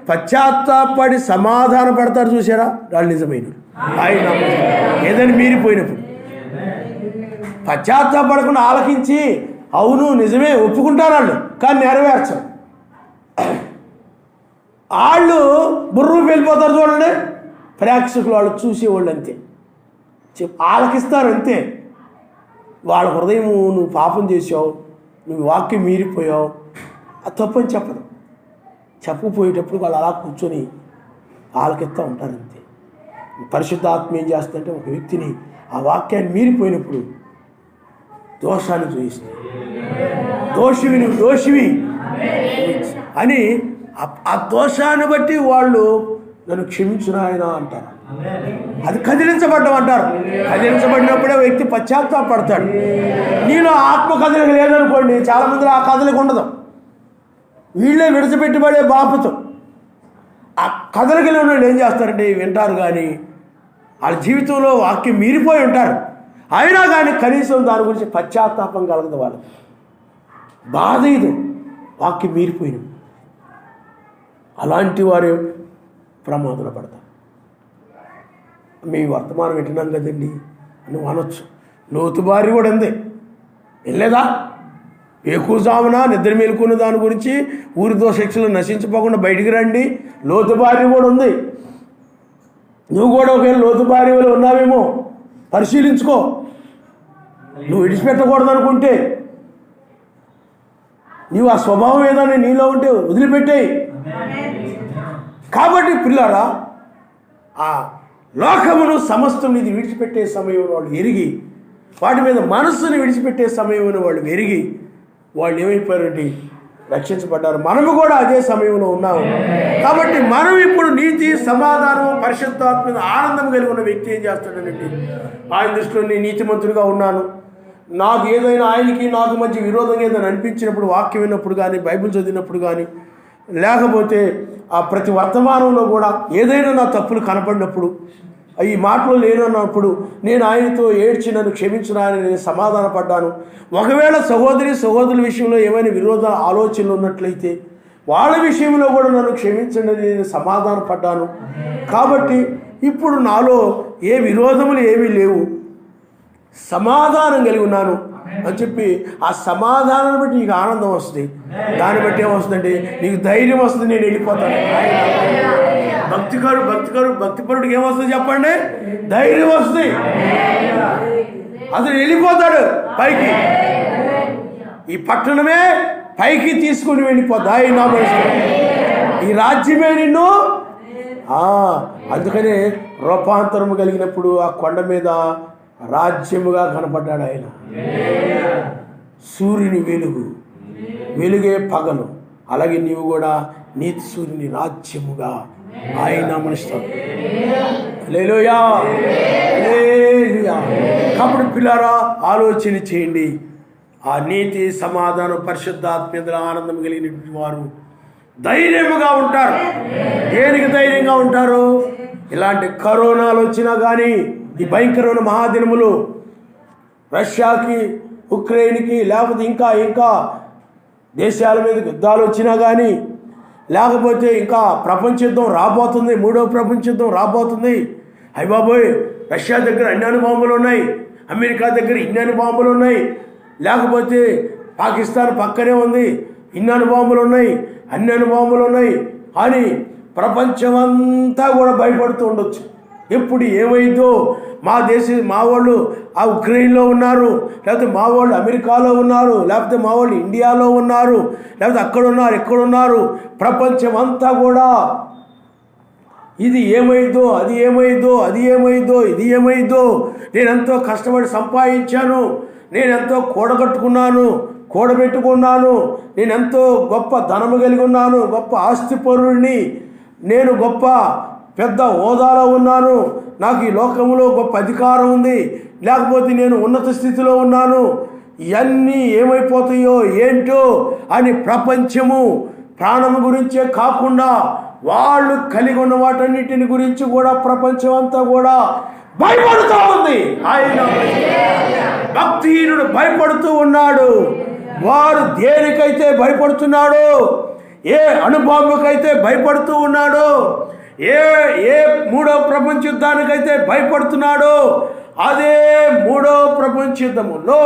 పశ్చాత్తాపడి సమాధాన పడతారు చూసారా, వాళ్ళు నిజమైన ఆయన ఏదని మీరిపోయినప్పుడు. పశ్చాత్తాపడకుండా ఆలకించి అవును నిజమే ఒప్పుకుంటారు వాళ్ళు, కానీ నెరవేర్చరు. వాళ్ళు బుర్రు వెళ్ళిపోతారు చూడండి, ప్రేక్షకులు వాళ్ళు చూసేవాళ్ళు అంతే, ఆలకిస్తారు అంతే. వాళ్ళ హృదయం నువ్వు పాపం చేసావు, నువ్వు వాక్యం మీరిపోయావు, అది తప్పని చెప్పదు. చెప్పకపోయేటప్పుడు వాళ్ళు అలా కూర్చొని ఆలకిస్తూ ఉంటారు అంతే. పరిశుద్ధాత్మ ఏం చేస్తుందంటే ఒక వ్యక్తిని ఆ వాక్యాన్ని మీరిపోయినప్పుడు దోషాన్ని చూపిస్తుంది. దోషివి నువ్వు దోషివి అని ఆ దోషాన్ని బట్టి వాళ్ళు నన్ను క్షమించిన ఆయన అంటారు. అది కదిలించబడ్డం అంటారు. కదిలించబడినప్పుడే వ్యక్తి పశ్చాత్తాపడతాడు. నీలో ఆత్మ కదలిక లేదనుకోండి, చాలామందిలో ఆ కదలిక ఉండదు. వీళ్ళే విడిచిపెట్టుబడే బాపుతో ఆ కదలికలు ఉన్న వాళ్ళు ఏం చేస్తారంటే వింటారు, కానీ వాళ్ళ జీవితంలో వాక్యం మీరిపోయి ఉంటారు. అయినా కానీ కనీసం దాని గురించి పశ్చాత్తాపం కలగదు. వాళ్ళు బాధ ఇది వాక్యం మీరిపోయిన అలాంటి వారే ప్రమాదంలో పడతారు. మీ వర్తమానం వింటున్నాం కదండి నువ్వు అనొచ్చు. లోతు భార్య కూడా అందే, వెళ్ళలేదా? ఎక్కువజామున నిద్ర మేలుకున్న దాని గురించి ఊరితో శిక్షలు నశించిపోకుండా బయటికి రండి. లోతు భార్య కూడా ఉంది. నువ్వు కూడా ఒకవేళ లోతు భార్యలో ఉన్నావేమో పరిశీలించుకో. నువ్వు విడిచిపెట్టకూడదు అనుకుంటే, నీవు ఆ స్వభావం ఏదైనా నీలో ఉంటే వదిలిపెట్టేయి. కాబట్టి పిల్లారా, ఆ లోకమును సమస్తం ఇది విడిచిపెట్టే సమయంలో వాళ్ళు ఎరిగి, వాటి మీద మనస్సును విడిచిపెట్టే సమయంలో వాళ్ళు ఎరిగి వాళ్ళు ఏమైపోయారంటే రక్షించబడ్డారు. మనము కూడా అదే సమయంలో ఉన్నాము. కాబట్టి మనం ఇప్పుడు నీతి, సమాధానం, పరిశుద్ధాత్మ మీద ఆనందం కలిగి ఉన్న వ్యక్తి ఏం చేస్తాడనండి, ఆయన దృష్టిలో నేను నీతిమంతుడిగా ఉన్నాను, నాకు ఏదైనా ఆయనకి నాకు మధ్య విరోధంగా ఏదైనా అనిపించినప్పుడు, వాక్యం విన్నప్పుడు కానీ, బైబిల్ చదివినప్పుడు కానీ, లేకపోతే ఆ ప్రతి వర్తమానంలో కూడా ఏదైనా నా తప్పులు కనపడినప్పుడు, ఈ మాటలు లేనన్నప్పుడు నేను ఆయనతో ఏడ్చి నన్ను క్షమించిన అని నేను సమాధాన పడ్డాను. ఒకవేళ సహోదరుల విషయంలో ఏమైనా విరోధ ఆలోచనలు ఉన్నట్లయితే వాళ్ళ విషయంలో కూడా నన్ను క్షమించండి అని నేను సమాధాన పడ్డాను. కాబట్టి ఇప్పుడు నాలో ఏ విరోధములు ఏమీ లేవు, సమాధానం కలిగి ఉన్నాను అని చెప్పి ఆ సమాధానాన్ని బట్టి నీకు ఆనందం వస్తుంది. దాన్ని బట్టి ఏమొస్తుందంటే నీకు ధైర్యం వస్తుంది, నేను వెళ్ళిపోతాను. భక్తిపరుడికి ఏమొస్తుంది చెప్పండి? ధైర్యం వస్తుంది. అతను వెళ్ళిపోతాడు పైకి. ఈ పట్టణమే పైకి తీసుకుని వెళ్ళిపోద్దా ఈ రాజ్యమే నిన్ను. అందుకనే రూపాంతరము కలిగినప్పుడు ఆ కొండ మీద రాజ్యముగా కనపడ్డాడు ఆయన. సూర్యుని వెలుగే పగలు, అలాగే నీవు కూడా నీతి సూర్యుని రాజ్యముగా ఆయన మనుస్తాడు. హల్లెలూయా, హల్లెలూయా. కాబట్టి పిల్లారా, ఆలోచన చేయండి. ఆ నీతి, సమాధానం, పరిశుద్ధాత్మ ఆనందం కలిగినటువంటి వారు ధైర్యముగా ఉంటారు. దేనికి ధైర్యంగా ఉంటారు? ఇలాంటి కరోనాలు వచ్చినా కానీ, ఈ భయంకరమైన మహాదినములు, రష్యాకి, ఉక్రెయిన్కి, లేకపోతే ఇంకా దేశాల మీద యుద్ధాలు వచ్చినా కానీ, లేకపోతే ఇంకా ప్రపంచ యుద్ధం రాబోతుంది, 3వ ప్రపంచ యుద్ధం రాబోతుంది. అయ్య బాబోయ్, రష్యా దగ్గర అన్ని బాంబులు ఉన్నాయి, అమెరికా దగ్గర ఇన్ని బాంబులు ఉన్నాయి, లేకపోతే పాకిస్తాన్ పక్కనే ఉంది, ఇన్ని బాంబులు ఉన్నాయి, అన్ని బాంబులు ఉన్నాయి అని ప్రపంచమంతా కూడా భయపడుతూ ఉండొచ్చు. ఎప్పుడు ఏమైందో, మా వాళ్ళు ఆ ఉక్రెయిన్లో ఉన్నారు, లేకపోతే మా వాళ్ళు అమెరికాలో ఉన్నారు, లేకపోతే మా వాళ్ళు ఇండియాలో ఉన్నారు, లేకపోతే అక్కడున్నారు, ఎక్కడున్నారు, ప్రపంచం అంతా కూడా ఇది ఏమైందో, అది ఏమైందో, ఇది ఏమైందో, నేనెంతో కష్టపడి సంపాదించాను, నేనెంతో కూడబెట్టుకున్నాను, నేనెంతో గొప్ప ధనము కలిగి ఉన్నాను, గొప్ప ఆస్తిపరుడిని, నేను గొప్ప పెద్ద హోదాలో ఉన్నాను, నాకు ఈ లోకంలో గొప్ప అధికారం ఉంది, లేకపోతే నేను ఉన్నత స్థితిలో ఉన్నాను, ఇవన్నీ ఏమైపోతాయో ఏంటో అని ప్రపంచము ప్రాణము గురించే కాకుండా వాళ్ళు కలిగి ఉన్న వాటన్నిటిని గురించి కూడా ప్రపంచం అంతా కూడా భయపడుతూ ఉంది. ఆయన భక్తిహీనుడు భయపడుతూ ఉన్నాడు. వారు దేనికైతే భయపడుతున్నాడో, ఏ అణుబాంబుకైతే భయపడుతూ ఉన్నాడో, ఏ 3వ ప్రపంచ యుద్ధానికైతే భయపడుతున్నాడో, అదే 3వ ప్రపంచ యుద్ధములో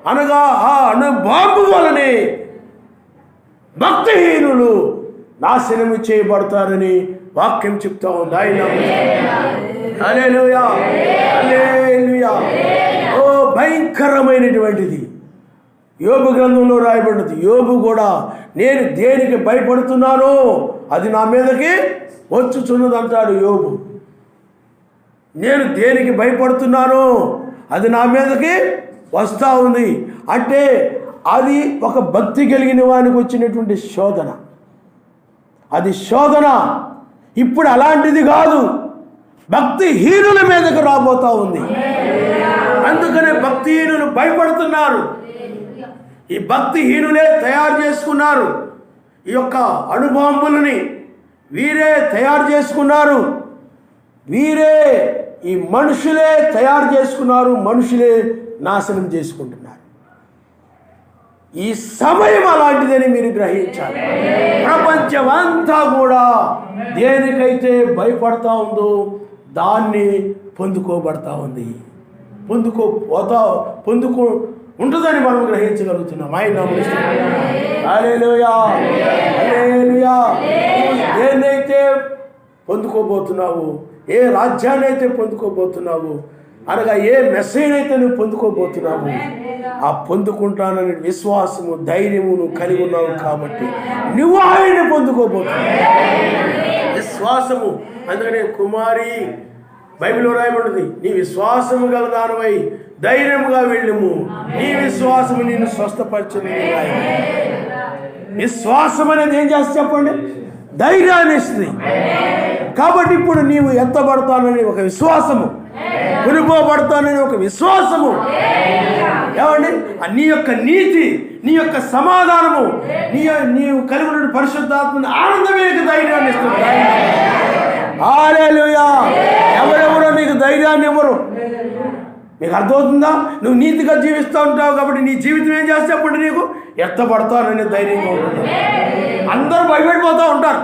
అనగా ఆ అణుబాంబు వలనే భక్తిహీనులు నాశనము చేయబడతారని వాక్యం చెప్తా ఉంది. ఆయన హల్లెలూయా, హల్లెలూయా. ఓ భయంకరమైనటువంటిది యోబు గ్రంథంలో రాయబడినది. యోబు కూడా నేను దేనికి భయపడుతున్నానో అది నా మీదకి వచ్చుచున్నది అంటాడు యోబు. నేను దేనికి భయపడుతున్నానో అది నా మీదకి వస్తూ ఉంది అంటే అది ఒక భక్తి కలిగిన వానికి వచ్చినటువంటి శోధన. అది శోధన. ఇప్పుడు అలాంటిది కాదు, భక్తిహీనుల మీదకు రాబోతా ఉంది. అందుకనే భక్తిహీనులు భయపడుతున్నారు. ఈ భక్తిహీనులే తయారు చేసుకున్నారు ఈ యొక్క అణుబాంబులని. వీరే తయారు చేసుకున్నారు, వీరే ఈ మనుషులే తయారు చేసుకున్నారు, మనుషులే నాశనం చేసుకుంటున్నారు. ఈ సమయం అలాంటిదని మీరు గ్రహించాలి. ప్రపంచం అంతా కూడా దేనికైతే భయపడతా ఉందో దాన్ని పొందుకోబడతా ఉంది. ఉంటుందని మనం గ్రహించగలుగుతున్నాం. ఆయన నామములో హల్లెలూయా, హల్లెలూయా. ఏనైతే పొందుకోబోతున్నావు, ఏ రాజ్యాన్ని అయితే పొందుకోబోతున్నావు, అనగా ఏ మెసేజ్ అయితే నువ్వు పొందుకోబోతున్నావు, ఆ పొందుకుంటానని విశ్వాసము, ధైర్యము నువ్వు కలిగి ఉన్నావు కాబట్టి నువ్వు ఆయన పొందుకోబోతున్నావు. విశ్వాసము. అందుకనే కుమారి బైబిల్లో రాయబడింది, నీ విశ్వాసము గల దానివై ధైర్యముగా వెళ్ళుము, నీ విశ్వాసము నిన్ను స్వస్థపరచును. విశ్వాసం అనేది ఏం చేస్తా చెప్పండి? ధైర్యాన్ని ఇస్తుంది. కాబట్టి ఇప్పుడు నీవు ఎత్తబడతానని ఒక విశ్వాసము, కొనుక్కోబడతానని ఒక విశ్వాసము, ఏమండి నీ యొక్క నీతి, నీ యొక్క సమాధానము, నీవు కలిగి ఉన్న పరిశుద్ధాత్మని ఆనందమే ధైర్యాన్ని ఇస్తుంది. హల్లెలూయా. ఎవరెవరో నీకు ధైర్యాన్ని ఇవ్వరు. నీకు అర్థమవుతుందా? నువ్వు నీతిగా జీవిస్తూ ఉంటావు కాబట్టి నీ జీవితం ఏం చేస్తే అప్పుడు నీకు ఎత్తబడతాననే ధైర్యంగా ఉంటుంది. అందరూ భయపడిపోతూ ఉంటారు.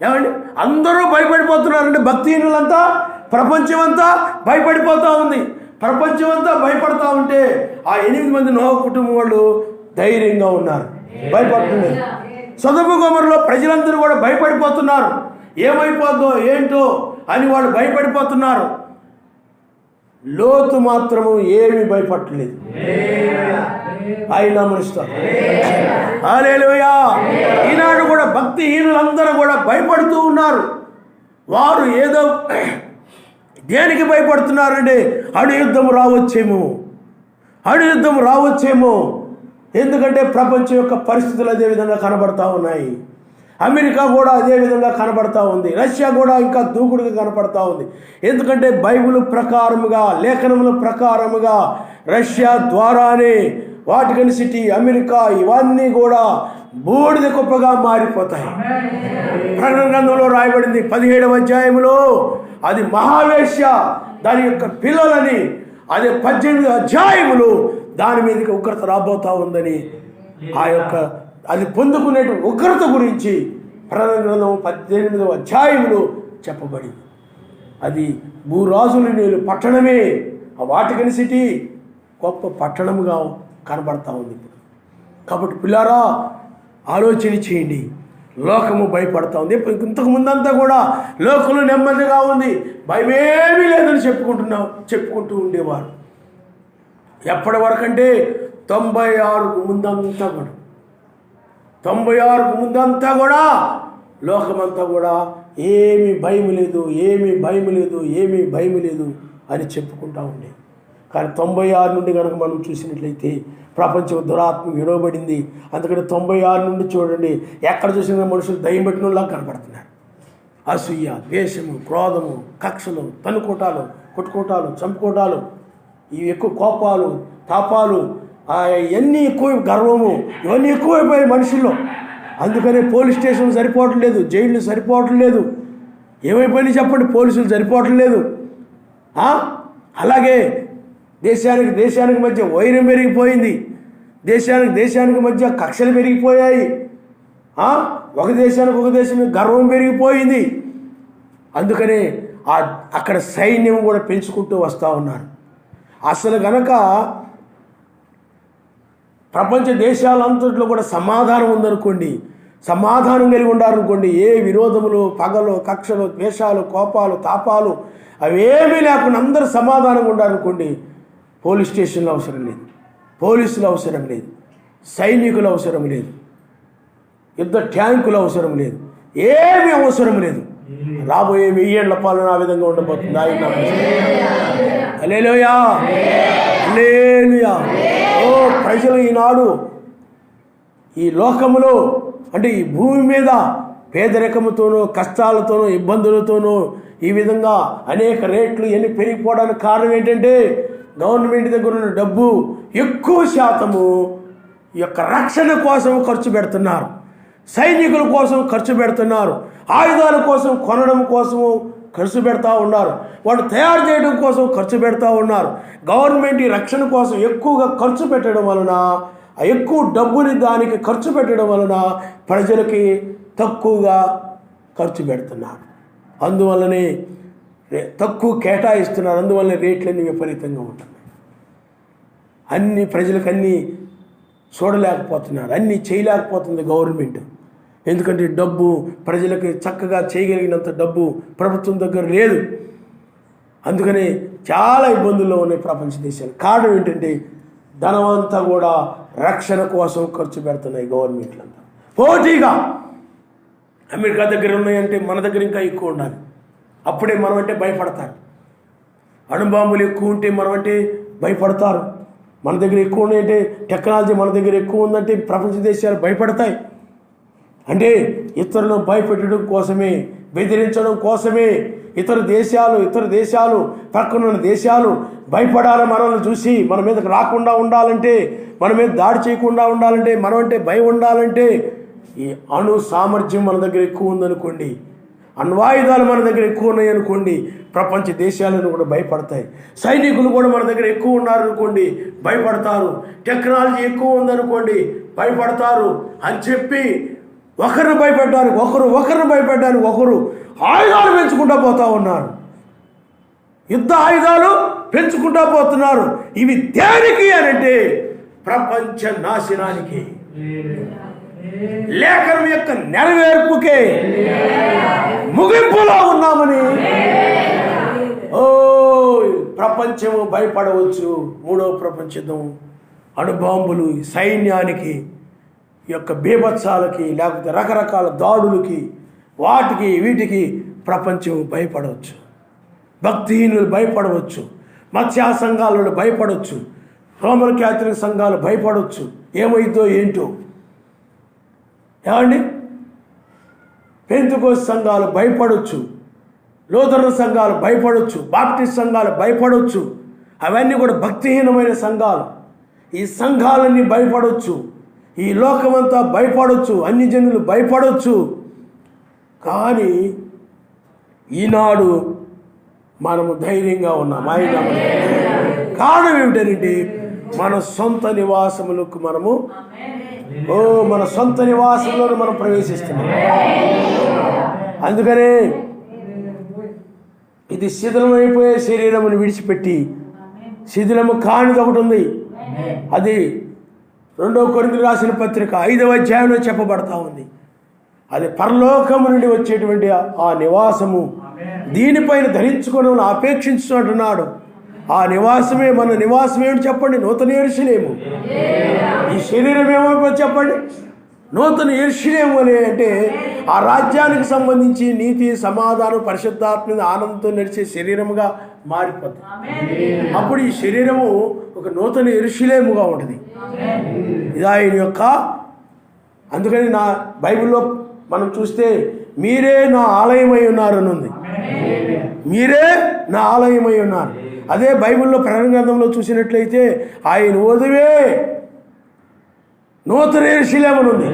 ఏమండి అందరూ భయపడిపోతున్నారంటే భక్తిహీనులంతా, ప్రపంచం అంతా భయపడిపోతూ ఉంది. ప్రపంచం అంతా భయపడతా ఉంటే ఆ 8 మంది నోహ కుటుంబం వాళ్ళు ధైర్యంగా ఉన్నారు, భయపడుతున్నారు. సొదొమ గొమొర్రాలో ప్రజలందరూ కూడా భయపడిపోతున్నారు. ఏమైపోద్దో ఏంటో అని వాళ్ళు భయపడిపోతున్నారు. లోతు మాత్రము ఏమీ భయపడలేదు. ఆయన మనుషులు హల్లెలూయా. ఈనాడు కూడా భక్తిహీనులందరూ కూడా భయపడుతూ ఉన్నారు. వారు ఏదో దేనికి భయపడుతున్నారంటే అణు యుద్ధం రావచ్చేమో, అణు యుద్ధం రావచ్చేమో. ఎందుకంటే ప్రపంచం యొక్క పరిస్థితులు అదే విధంగా కనబడతా ఉన్నాయి. అమెరికా కూడా అదే విధంగా కనబడతా ఉంది. రష్యా కూడా ఇంకా దూకుడుగా కనపడతా ఉంది. ఎందుకంటే బైబిల్ ప్రకారముగా, లేఖనముల ప్రకారముగా రష్యా ద్వారానే వాటికన్ సిటీ, అమెరికా ఇవన్నీ కూడా బూడిద కుప్పగా మారిపోతాయి. ప్రకటన గ్రంథంలో రాయబడింది 17వ అధ్యాయంలో అది మహావేశ్య, దాని యొక్క పిల్లలని, అదే 18 అధ్యాయములు దాని మీదకి ఉగ్రత రాబోతా ఉందని, ఆ యొక్క అది పొందుకునే ఉగ్రత గురించి ప్రకటన గ్రంథం 18వ అధ్యాయములో చెప్పబడింది. అది భూరాజుల నేలు పట్టణమే, ఆ వాటికన్ సిటీ గొప్ప పట్టణముగా కనబడతా ఉంది. కాబట్టి పిల్లారా ఆలోచన చేయండి. లోకము భయపడతా ఉంది. ఇంతకు ముందంతా కూడా లోకంలో నెమ్మదిగా ఉంది, భయమేమీ లేదని చెప్పుకుంటూ ఉండేవారు. ఎప్పటి వరకంటే 96కు ముందంతా కూడా, 96కు ముందంతా కూడా లోకమంతా కూడా ఏమీ భయం లేదు, ఏమీ భయం లేదు, ఏమీ భయం లేదు అని చెప్పుకుంటూ ఉండే. కానీ 96 నుండి కనుక మనం చూసినట్లయితే ప్రపంచం దురాత్మ విడవబడింది. అందుకని 96 నుండి చూడండి, ఎక్కడ చూసినా మనుషులు దయ్యం పెట్టినలా కనపడుతున్నారు. అసూయ, ద్వేషము, క్రోధము, కక్షలు, తన్నుకోటాలు, కొట్టుకోటాలు, చంపుకోటాలు, ఇవి ఎక్కువ, కోపాలు, తాపాలు, ఇవన్నీ ఎక్కువ, గర్వము, ఇవన్నీ ఎక్కువైపోయాయి మనుషుల్లో. అందుకనే పోలీస్ స్టేషన్ సరిపోవటం లేదు, జైళ్ళు సరిపోవటం లేదు. ఏమైపోయినాయి చెప్పండి? పోలీసులు సరిపోవటం లేదు. అలాగే దేశానికి మధ్య వైరం పెరిగిపోయింది. దేశానికి మధ్య కక్షలు పెరిగిపోయాయి. ఒక దేశం గర్వం పెరిగిపోయింది. అందుకనే అక్కడ సైన్యం కూడా పెంచుకుంటూ వస్తూ ఉన్నారు. అసలు కనుక ప్రపంచ దేశాలంతట్లో కూడా సమాధానం ఉందనుకోండి, సమాధానం కలిగి ఉండాలనుకోండి, ఏ విరోధములు, పగలు, కక్షలు, ద్వేషాలు, కోపాలు, తాపాలు అవేమీ లేకుండా అందరూ సమాధానంగా ఉండాలనుకోండి, పోలీస్ స్టేషన్లు అవసరం లేదు, పోలీసులు అవసరం లేదు, సైనికులు అవసరం లేదు, యుద్ధ ట్యాంకులు అవసరం లేదు, ఏమీ అవసరం లేదు. రాబోయే 1000 ఏళ్ల పాలన ఆ విధంగా ఉండబోతుంది. ఆయన హల్లెలూయా, హల్లెలూయా. ఓ ప్రజలు ఈనాడు ఈ లోకములో, అంటే ఈ భూమి మీద పేదరికముతోనూ, కష్టాలతోనూ, ఇబ్బందులతోనూ ఈ విధంగా అనేక రేట్లు ఎన్ని పెరిగిపోవడానికి కారణం ఏంటంటే గవర్నమెంట్ దగ్గర ఉన్న డబ్బు ఎక్కువ శాతము ఈ యొక్క రక్షణ కోసం ఖర్చు పెడుతున్నారు, సైనికుల కోసం ఖర్చు పెడుతున్నారు, ఆయుధాల కోసం కొనడం కోసము ఖర్చు పెడతా ఉన్నారు, వాళ్ళు తయారు చేయడం కోసం ఖర్చు పెడతా ఉన్నారు. గవర్నమెంట్ ఈ రక్షణ కోసం ఎక్కువగా ఖర్చు పెట్టడం వలన, ఎక్కువ డబ్బుని దానికి ఖర్చు పెట్టడం వలన ప్రజలకి తక్కువగా ఖర్చు పెడుతున్నారు. అందువల్లనే తక్కువ కేటాయిస్తున్నారు. అందువల్ల రేట్లన్నీ విపరీతంగా ఉంటున్నాయి. అన్ని ప్రజలకు అన్నీ చూడలేకపోతున్నారు, అన్నీ చేయలేకపోతుంది గవర్నమెంట్. ఎందుకంటే డబ్బు ప్రజలకు చక్కగా చేయగలిగినంత డబ్బు ప్రభుత్వం దగ్గర లేదు. అందుకని చాలా ఇబ్బందుల్లో ఉన్నాయి ప్రపంచ దేశాలు. కారణం ఏంటంటే ధనమంతా కూడా రక్షణ కోసం ఖర్చు పెడుతున్నాయి గవర్నమెంట్లంతా. పోటీగా అమెరికా దగ్గర ఉన్నాయంటే మన దగ్గర ఇంకా ఎక్కువ ఉండాలి, అప్పుడే మనం అంటే భయపడతారు. అణుబాంబులు ఎక్కువ ఉంటే మనం అంటే భయపడతారు. మన దగ్గర ఎక్కువ ఉన్నాయంటే, టెక్నాలజీ మన దగ్గర ఎక్కువ ఉందంటే ప్రపంచ దేశాలు భయపడతాయి. అంటే ఇతరులను భయపెట్టడం కోసమే, బెదిరించడం కోసమే ఇతర దేశాలు పక్కనున్న దేశాలు భయపడాలి. మనల్ని చూసి మన మీదకి రాకుండా ఉండాలంటే, మన మీద దాడి చేయకుండా ఉండాలంటే, మనం అంటే భయం ఉండాలంటే ఈ అణు సామర్థ్యం మన దగ్గర ఎక్కువ ఉందనుకోండి, అణ్వాయుధాలు మన దగ్గర ఎక్కువ ఉన్నాయి అనుకోండి, ప్రపంచ దేశాలను కూడా భయపడతాయి. సైనికులు కూడా మన దగ్గర ఎక్కువ ఉన్నారనుకోండి భయపడతారు. టెక్నాలజీ ఎక్కువ ఉందనుకోండి భయపడతారు అని చెప్పి ఒకరిని భయపెట్టడానికి ఒకరు ఆయుధాలు పెంచుకుంటూ పోతూ ఉన్నారు. యుద్ధ ఆయుధాలు పెంచుకుంటూ పోతున్నారు. ఇవి దేనికి అనంటే ప్రపంచ నాశనానికి, లేఖనం యొక్క నెరవేర్పుకే, ముగింపులో ఉన్నామని. ప్రపంచము భయపడవచ్చు. మూడవ ప్రపంచ యుద్ధం, అణుబాంబులు, సైన్యానికి యొక్క బీభత్సాలకి, లేకపోతే రకరకాల దాడులకి, వాటికి వీటికి ప్రపంచం భయపడవచ్చు. భక్తిహీనులు భయపడవచ్చు, మత్స్యా సంఘాలు భయపడవచ్చు, రోమన్ క్యాథలిక్ సంఘాలు భయపడవచ్చు. ఏమైందో ఏంటో ఏమండి, పెంతెకోస్తు సంఘాలు భయపడవచ్చు, లూథరన్ సంఘాలు భయపడవచ్చు, బాప్టిస్ట్ సంఘాలు భయపడవచ్చు. అవన్నీ కూడా భక్తిహీనమైన సంఘాలు. ఈ సంఘాలన్నీ భయపడవచ్చు, ఈ లోకమంతా భయపడవచ్చు, అన్ని జనులు భయపడవచ్చు. కానీ ఈనాడు మనము ధైర్యంగా ఉన్నాం. కారణం ఏమిటంటే మన సొంత నివాసములకు మన సొంత నివాసంలో మనం ప్రవేశిస్తున్నాం. అందుకనే ఇది శిథిలమైపోయే శరీరమును విడిచిపెట్టి శిథిలము కానిది ఒకటి ఉంది. అది 2 కొరింథీయులకు రాసిన పత్రిక 5వ అధ్యాయంలో చెప్పబడతా ఉంది. అది పరలోకము నుండి వచ్చేటువంటి ఆ నివాసము, దీనిపైన ధరించుకొని అపేక్షించుకుంటున్నాడు. ఆ నివాసమే మన నివాసం ఏమిటి చెప్పండి? నూతన యెరూషలేము. ఈ శరీరం ఏమైపో చెప్పండి? నూతన యెరూషలేము అని అంటే ఆ రాజ్యానికి సంబంధించి నీతి, సమాధానం, పరిశుద్ధాత్మ, ఆనందంతో నడిచే శరీరముగా మారిపోతుంది. అప్పుడు ఈ శరీరము ఒక నూతన యెరూషలేముగా ఉంటుంది. ఇది ఆయన యొక్క, అందుకని నా బైబిల్లో మనం చూస్తే మీరే నా ఆలయమై ఉన్నారని ఉంది. మీరే నా ఆలయమై ఉన్నారు. అదే బైబిల్లో ప్రకటన గ్రంథంలో చూసినట్లయితే ఆయన వధువే నూతన యెరూషలేము అని ఉంది.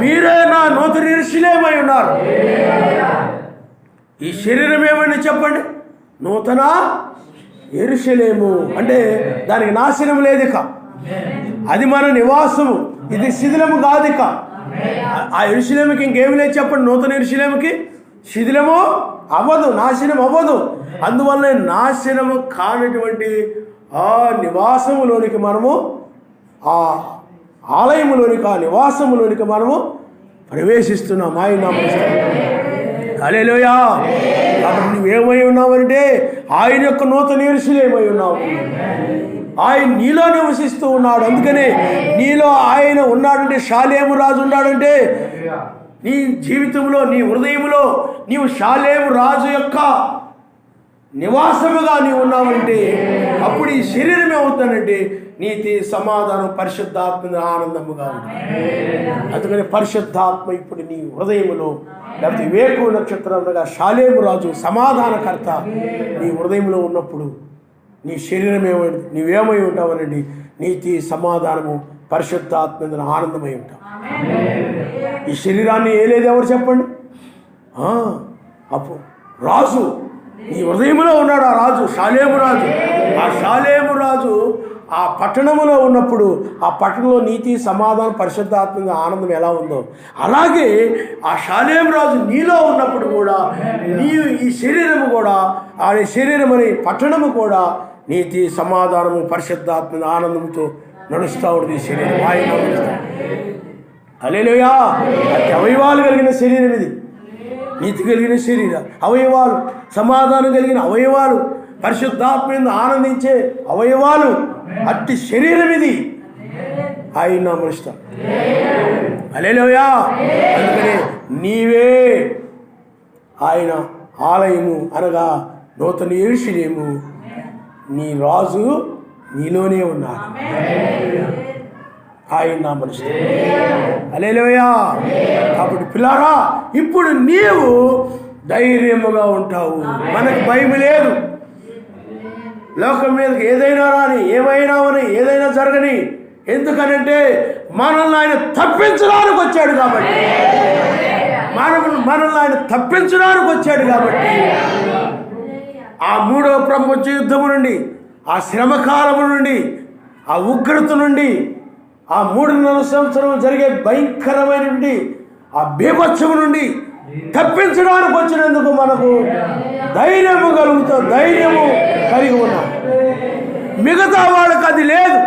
మీరే నా నూతన యెరూషలేమై ఉన్నారు. ఈ శరీరం ఏమని చెప్పండి? నూతన యెరూషలేము. అంటే దానికి నాశనం లేదు ఇక, అది మన నివాసము. ఇది శిథిలము కాదు ఇక. ఆ యెరూషలేముకి ఇంకేమి లేదు చెప్పండి? నూతన యెరూషలేముకి శిథిలము అవ్వదు, నాశనం అవ్వదు. అందువల్ల నాశనము కానటువంటి ఆ నివాసములోనికి మనము, ఆ ఆలయములోనికి, ఆ నివాసములోనికి మనము ప్రవేశిస్తున్నాం. ఆయన హల్లెలూయా. కాబట్టి నువ్వేమై ఉన్నావంటే ఆయన యొక్క నూతన యెరూషలేమై ఉన్నావు. ఆయన నీలో నివసిస్తూ ఉన్నాడు. అందుకనే నీలో ఆయన ఉన్నాడంటే, షాలేము రాజు ఉన్నాడంటే నీ జీవితంలో, నీ హృదయంలో నీవు షాలేము రాజు యొక్క నివాసముగా నీవు ఉన్నావంటే అప్పుడు ఈ శరీరం ఏమవుతానంటే నీతి, సమాధానం, పరిశుద్ధాత్మ ఆనందముగా ఉంది. అందుకని పరిశుద్ధాత్మ ఇప్పుడు నీ హృదయములో, లేకపోతే వేకు నక్షత్రంగా షాలేము రాజు సమాధానకర్త నీ హృదయంలో ఉన్నప్పుడు నీ శరీరం ఏమైంది, నీవేమై ఉంటావనండి? నీతి, సమాధానము, పరిశుద్ధాత్మ ఆనందమై ఉంటావు. ఈ శరీరాన్ని ఏలేదు ఎవరు చెప్పండి? అప్పుడు రాజు నీ హృదయంలో ఉన్నాడు. ఆ రాజు షాలేము రాజు. ఆ షాలేము రాజు ఆ పట్టణంలో ఉన్నప్పుడు ఆ పట్టణంలో నీతి, సమాధానం, పరిశుద్ధాత్మ ఆనందం ఎలా ఉందో అలాగే ఆ షాలేము రాజు నీలో ఉన్నప్పుడు కూడా నీ ఈ శరీరము కూడా, ఆ శరీరం అనే పట్టణము కూడా నీతి, సమాధానము, పరిశుద్ధాత్మ ఆనందంతో నడుస్తూ ఉంటుంది ఈ శరీరం. ఆయన హల్లెలూయా. అతి అవయవాలు కలిగిన శరీరం ఇది. నీతి కలిగిన శరీర అవయవాలు, సమాధానం కలిగిన అవయవాలు, పరిశుద్ధాత్మ ఆనందించే అవయవాలు, అట్టి శరీరం ఇది. ఆయన నామమున హల్లెలూయా. అందుకనే నీవే ఆయన ఆలయము అనగా నూతన యెరూషలేము, నీ రాజు నీలోనే ఉన్నాడు. ఆయన నామమున హల్లెలూయా. కాబట్టి పిల్లారా, ఇప్పుడు నీవు ధైర్యముగా ఉంటావు. మనకు భయం లేదు. లోకం మీదకి ఏదైనా రాని, ఏమైనా అని, ఏదైనా జరగని. ఎందుకనంటే మనల్ని ఆయన తప్పించడానికి వచ్చాడు కాబట్టి, మనల్ని ఆయన తప్పించడానికి వచ్చాడు కాబట్టి ఆ మూడవ ప్రపంచ యుద్ధము నుండి, ఆ శ్రమకాలము నుండి, ఆ ఉగ్రత నుండి, ఆ 3.5 సంవత్సరం జరిగే భయంకరమైనటువంటి ఆ బీభత్సము నుండి తప్పించడానికి వచ్చినందుకు మనకు ధైర్యము కలిగి ఉన్నాం. మిగతా వాళ్ళకి అది లేదు.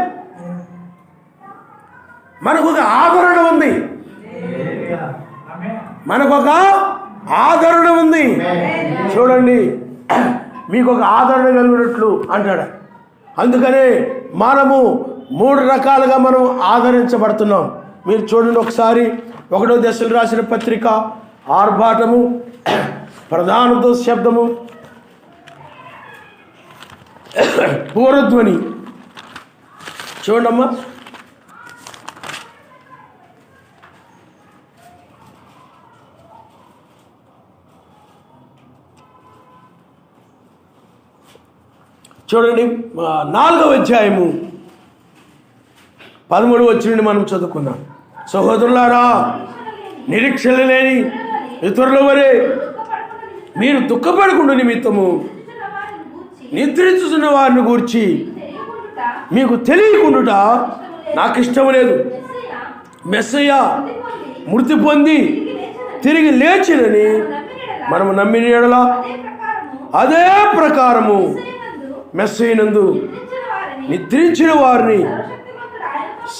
మనకు ఒక ఆదరణ ఉంది. చూడండి, మీకు ఒక ఆదరణ కలిగినట్లు అంటాడు. అందుకనే మనము 3 రకాలుగా మనం ఆదరించబడుతున్నాం. మీరు చూడండి ఒకసారి 1వ దశలు రాసిన పత్రిక, ఆర్భాటము, ప్రధానతో శబ్దము, పూరధ్వని. చూడమ్మా, చూడండి 4వ అధ్యాయము 13వ వచనం మనం చదువుకున్నాం. సహోదరులారా, నిరీక్షణ లేని ఇతరుల వలె మీరు దుఃఖపడకుండా నిమిత్తము నిద్రించుతున్న వారిని గూర్చి మీకు తెలియకుండా నాకు ఇష్టం లేదు. మెస్సయ్య మృతి పొంది తిరిగి లేచినని మనము నమ్మిన యెడల అదే ప్రకారము మెస్సయ్యనందు నిద్రించిన వారిని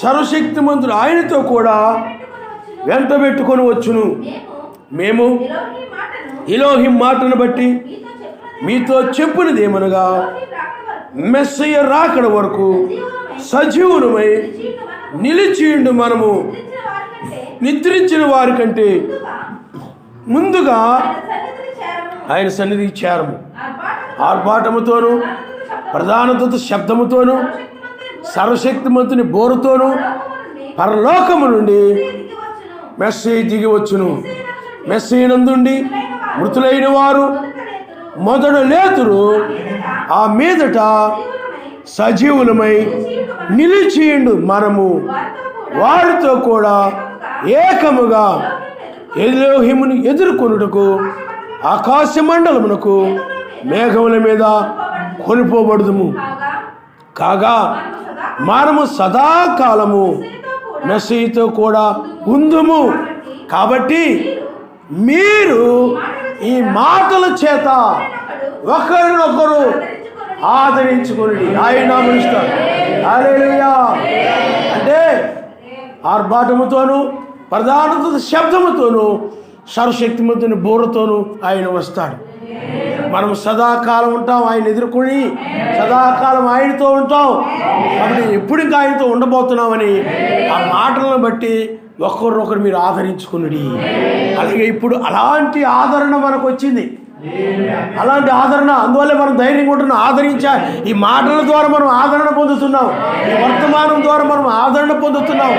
సర్వశక్తిమంతుడు ఆయనతో కూడా వెంట పెట్టుకొని వచ్చును. మేము ఎలోహిం మాటను బట్టి మీతో చెప్పినది ఏమనగా, మెస్సయ్య రాకడ వరకు సజీవులమై నిలిచియుండు మనము నిద్రించిన వారి కంటే ముందుగా ఆయన సన్నిధికి చేరము. ఆర్భాటముతోను, ప్రధాన దూత శబ్దముతోను, సర్వశక్తిమంతుని బోరుతోను పరలోకము నుండి మెస్సయ్య దిగి వచ్చును. మెస్సయ్యనందుండి మృతులైన వారు మొదట లేతురు. ఆ మీదట సజీవులమై నిలిచియుండు మనము వారితో కూడా ఏకముగా ఎలోహిమును ఎదుర్కొనుటకు ఆకాశ మండలమునకు మేఘముల మీద కొనిపోబడుదుము. కాగా మనము సదాకాలము మెస్సయ్యతో కూడా ఉందుము. కాబట్టి మీరు ఈ మాటల చేత ఒకరినొకరు ఆదరించుకుని ఆయన నామమునిస్తారు. హల్లెలూయా. అంటే ఆర్భాటముతోను, ప్రధాన శబ్దముతోను, సర్వశక్తిమంతుని బోరతోను ఆయన వస్తాడు. మనం సదాకాలం ఉంటాం, ఆయన ఎదుర్కొని సదాకాలం ఆయనతో ఉంటాం. కాబట్టి ఎప్పుడు ఇంకా ఆయనతో ఉండబోతున్నామని ఆ మాటలను బట్టి ఒకరినొకరు మీరు ఆదరించుకుని. అలాగే ఇప్పుడు అలాంటి ఆదరణ మనకు వచ్చింది. అలాంటి ఆదరణ, అందువల్లే మనం ధైర్యంగా ఉంటున్నాం. ఈ మాటల ద్వారా మనం ఆదరణ పొందుతున్నాం. ఈ వర్తమానం ద్వారా మనం ఆదరణ పొందుతున్నాం.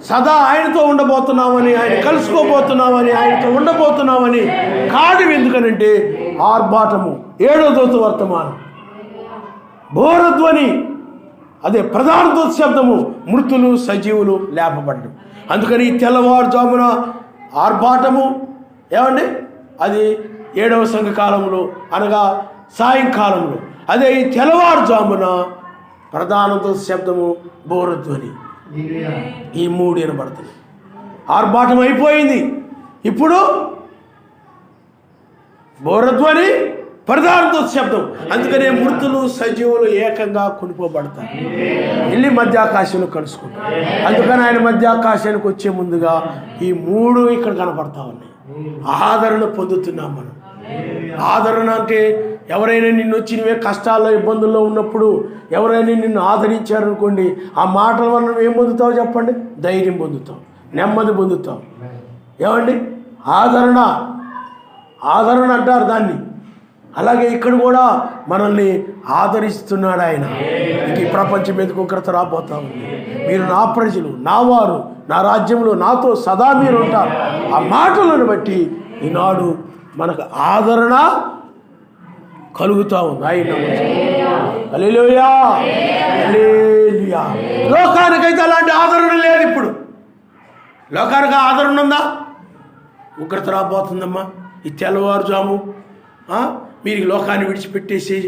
సదా ఆయనతో ఉండబోతున్నామని, ఆయన కలుసుకోబోతున్నామని, ఆయనతో ఉండబోతున్నామని కాదు. ఎందుకనంటే ఆర్భాటము, 7వ దూత వర్తమానం, బోరధ్వని, అదే ప్రధాన దూత శబ్దము, మృతులు సజీవులు లేపబడడం. అందుకని తెల్లవారుజామున ఆర్భాటము ఏమండి, అది 7వ సంఘకాలంలో అనగా సాయంకాలంలో. అదే ఈ తెల్లవారుజామున ప్రధాన దూత శబ్దము, బోరధ్వని, ఈ 3 వినబడుతుంది. ఆర్భాటం అయిపోయింది. ఇప్పుడు బోరధ్వని, ప్రధానతో శబ్దం. అందుకనే మృతులు సజీవులు ఏకంగా కొనిపోబడతారు, వెళ్ళి మధ్యాకాశంలో కలుసుకుంటారు. అందుకని ఆయన మధ్యాకాశానికి వచ్చే ముందుగా ఈ 3 ఇక్కడ కనపడతా ఉన్నాయి. ఆదరణ పొందుతున్నాం మనం. ఆదరణ అంటే ఎవరైనా నిన్ను వచ్చి నువ్వే కష్టాల్లో ఇబ్బందుల్లో ఉన్నప్పుడు ఎవరైనా నిన్ను ఆదరించారనుకోండి, ఆ మాటల వల్ల నువ్వు ఏం పొందుతావు చెప్పండి? ధైర్యం పొందుతావు, నెమ్మది పొందుతావు. ఏమండి? ఆదరణ అంటారు దాన్ని. అలాగే ఇక్కడ కూడా మనల్ని ఆదరిస్తున్నాడు ఆయన. ఇంక ఈ ప్రపంచం మీదకి ఉగ్రత రాబోతా ఉంది. మీరు నా ప్రజలు, నా వారు, నా రాజ్యంలో నాతో సదా మీరు ఉంటారు. ఆ మాటలను బట్టి ఈనాడు మనకు ఆదరణ కలుగుతూ ఉంది. ఆయన హల్లెలూయా, హల్లెలూయా. లోకానికైతే అలాంటి ఆదరణ లేదు. ఇప్పుడు లోకానికి ఆదరణ ఉందా? ఉగ్రత రాబోతుందమ్మా, ఈ తెల్లవారుజాము మీరు లోకాన్ని విడిచిపెట్టేసి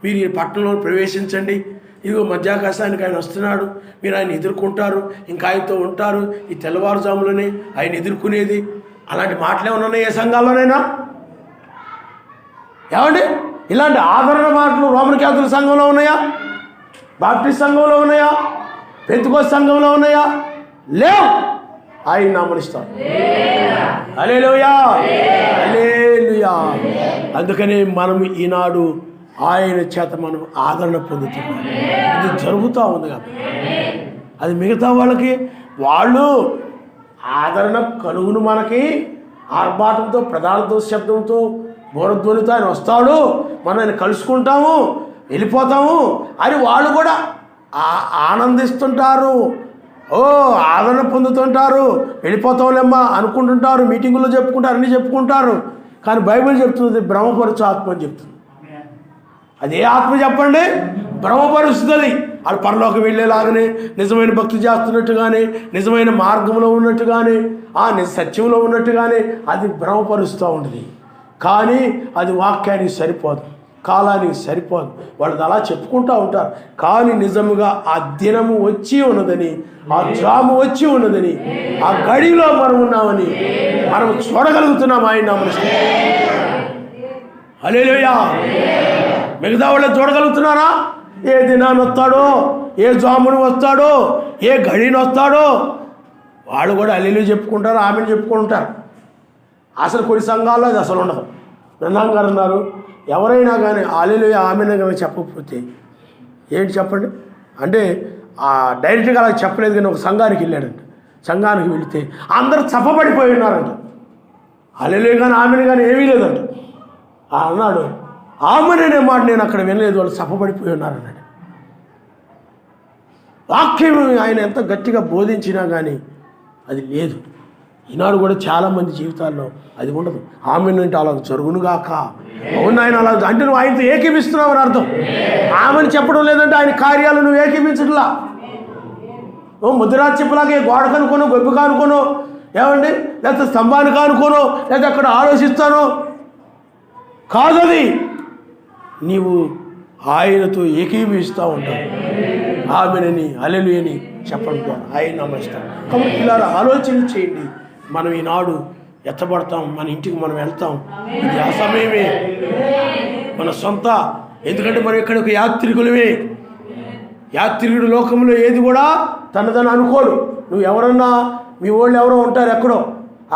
మీరు ఈ పట్టణంలో ప్రవేశించండి, ఇదిగో మధ్యాకాశానికి ఆయన వస్తున్నాడు, మీరు ఆయన ఎదుర్కొంటారు, ఇంకా ఆయనతో ఉంటారు. ఈ తెల్లవారుజాములోనే ఆయన ఎదుర్కొనేది. అలాంటి మాటలు ఏమైనా ఉన్నాయి ఏ సంఘాల్లోనైనా? ఏమండి? ఇలాంటి ఆదరణ మాటలు రోమన్ క్యాథలిక్ సంఘంలో ఉన్నాయా? బాప్టిస్ట్ సంఘంలో ఉన్నాయా? పెంతెకోస్తు సంఘంలో ఉన్నాయా? లేవు. ఆయన నామనిస్తాడు. హల్లెలూయా, హల్లెలూయా. అందుకని మనం ఈనాడు ఆయన చేత మనం ఆదరణ పొందుతున్నాం. ఇది జరుగుతూ ఉంది కాబట్టి అది మిగతా వాళ్ళకి వాళ్ళు ఆదరణ కలుగును. మనకి ఆర్భాటంతో, ప్రధానతో, శబ్దంతో, బోరధ్వనితో ఆయన వస్తాడు, మనం ఆయన కలుసుకుంటాము, వెళ్ళిపోతాము అని వాళ్ళు కూడా ఆనందిస్తుంటారు. ఆదరణ పొందుతుంటారు, వెళ్ళిపోతాంలేమ్మా అనుకుంటుంటారు, మీటింగుల్లో చెప్పుకుంటారు, అన్నీ చెప్పుకుంటారు. కానీ బైబిల్ చెప్తుంది భ్రమపరచు ఆత్మ అని చెప్తుంది. అదే ఆత్మ చెప్పండి? భ్రమపరుస్తుంది. అది పరలోకి వెళ్ళేలాగానే, నిజమైన భక్తి చేస్తున్నట్టుగానే, నిజమైన మార్గంలో ఉన్నట్టుగానే, సత్యంలో ఉన్నట్టుగానే అది భ్రమపరుస్తూ ఉంటుంది. కానీ అది వాక్యానికి సరిపోదు, కాలానికి సరిపోదు. వాళ్ళు అలా చెప్పుకుంటూ ఉంటారు. కానీ నిజముగా ఆ దినము వచ్చి ఉన్నదని, ఆ జాము వచ్చి ఉన్నదని, ఆ గడిలో మనం ఉన్నామని మనం చూడగలుగుతున్నాం. ఆయన నామమున హల్లెలూయా. మిగతా వాళ్ళు చూడగలుగుతున్నారా? ఏ దినాన్ని వస్తాడో, ఏ జామును వస్తాడో, ఏ గడిని వస్తాడో వాళ్ళు కూడా హల్లెలూయా చెప్పుకుంటారు, ఆమెను చెప్పుకుంటారు. అసలు కొన్ని సంఘాల్లో అది అసలు ఉండదు. నన్నాం గారు అన్నారు, ఎవరైనా కానీ హల్లెలూయా ఆమెను కానీ చెప్పకపోతే ఏంటి చెప్పండి అంటే డైరెక్ట్గా అలా చెప్పలేదు. కానీ ఒక సంఘానికి వెళ్ళాడంట. సంఘానికి వెళితే అందరూ చప్పబడిపోయి ఉన్నారంట. హల్లెలూయా కానీ ఆమెను కానీ ఏమీ లేదంట. అన్నాడు, ఆమెనే మాట నేను అక్కడ వినలేదు, వాళ్ళు చప్పబడిపోయి ఉన్నారన్నాడు. వాక్యం ఆయన ఎంత గట్టిగా బోధించినా కానీ అది లేదు. ఈనాడు కూడా చాలామంది జీవితాల్లో అది ఉండదు. ఆమెను అంటే అలా జరుగునుగాక. అవును ఆయన అలా అంటే నువ్వు ఆయనతో ఏకీపిస్తున్నావు అని అర్థం. ఆమెను చెప్పడం లేదంటే ఆయన కార్యాలు నువ్వు ఏకీపించట్లా. ముద్రాజ్ చెప్పలాగే గోడ కనుకోను, గొప్ప కానుకోను, ఏమండి, లేకపోతే స్తంభాన్ని కానుకోను, లేకపోతే అక్కడ ఆలోచిస్తాను కాదది. నీవు ఆయనతో ఏకీభవిస్తూ ఉంటావు. ఆమెనని హల్లెలూయని చెప్పడం ద్వారా ఆయన నమస్తాం. కాబట్టి ఇలా ఆలోచన చేయండి. మనం ఈనాడు ఎత్తబడతాం, మన ఇంటికి మనం వెళ్తాం. ఇది ఆ సమయమే మన సొంత. ఎందుకంటే మనం ఇక్కడ ఒక యాత్రికులమే. యాత్రికుడు లోకంలో ఏది కూడా తనదని అనుకోడు. నువ్వు ఎవరన్నా మీ వాళ్ళు ఎవరో ఉంటారు ఎక్కడో,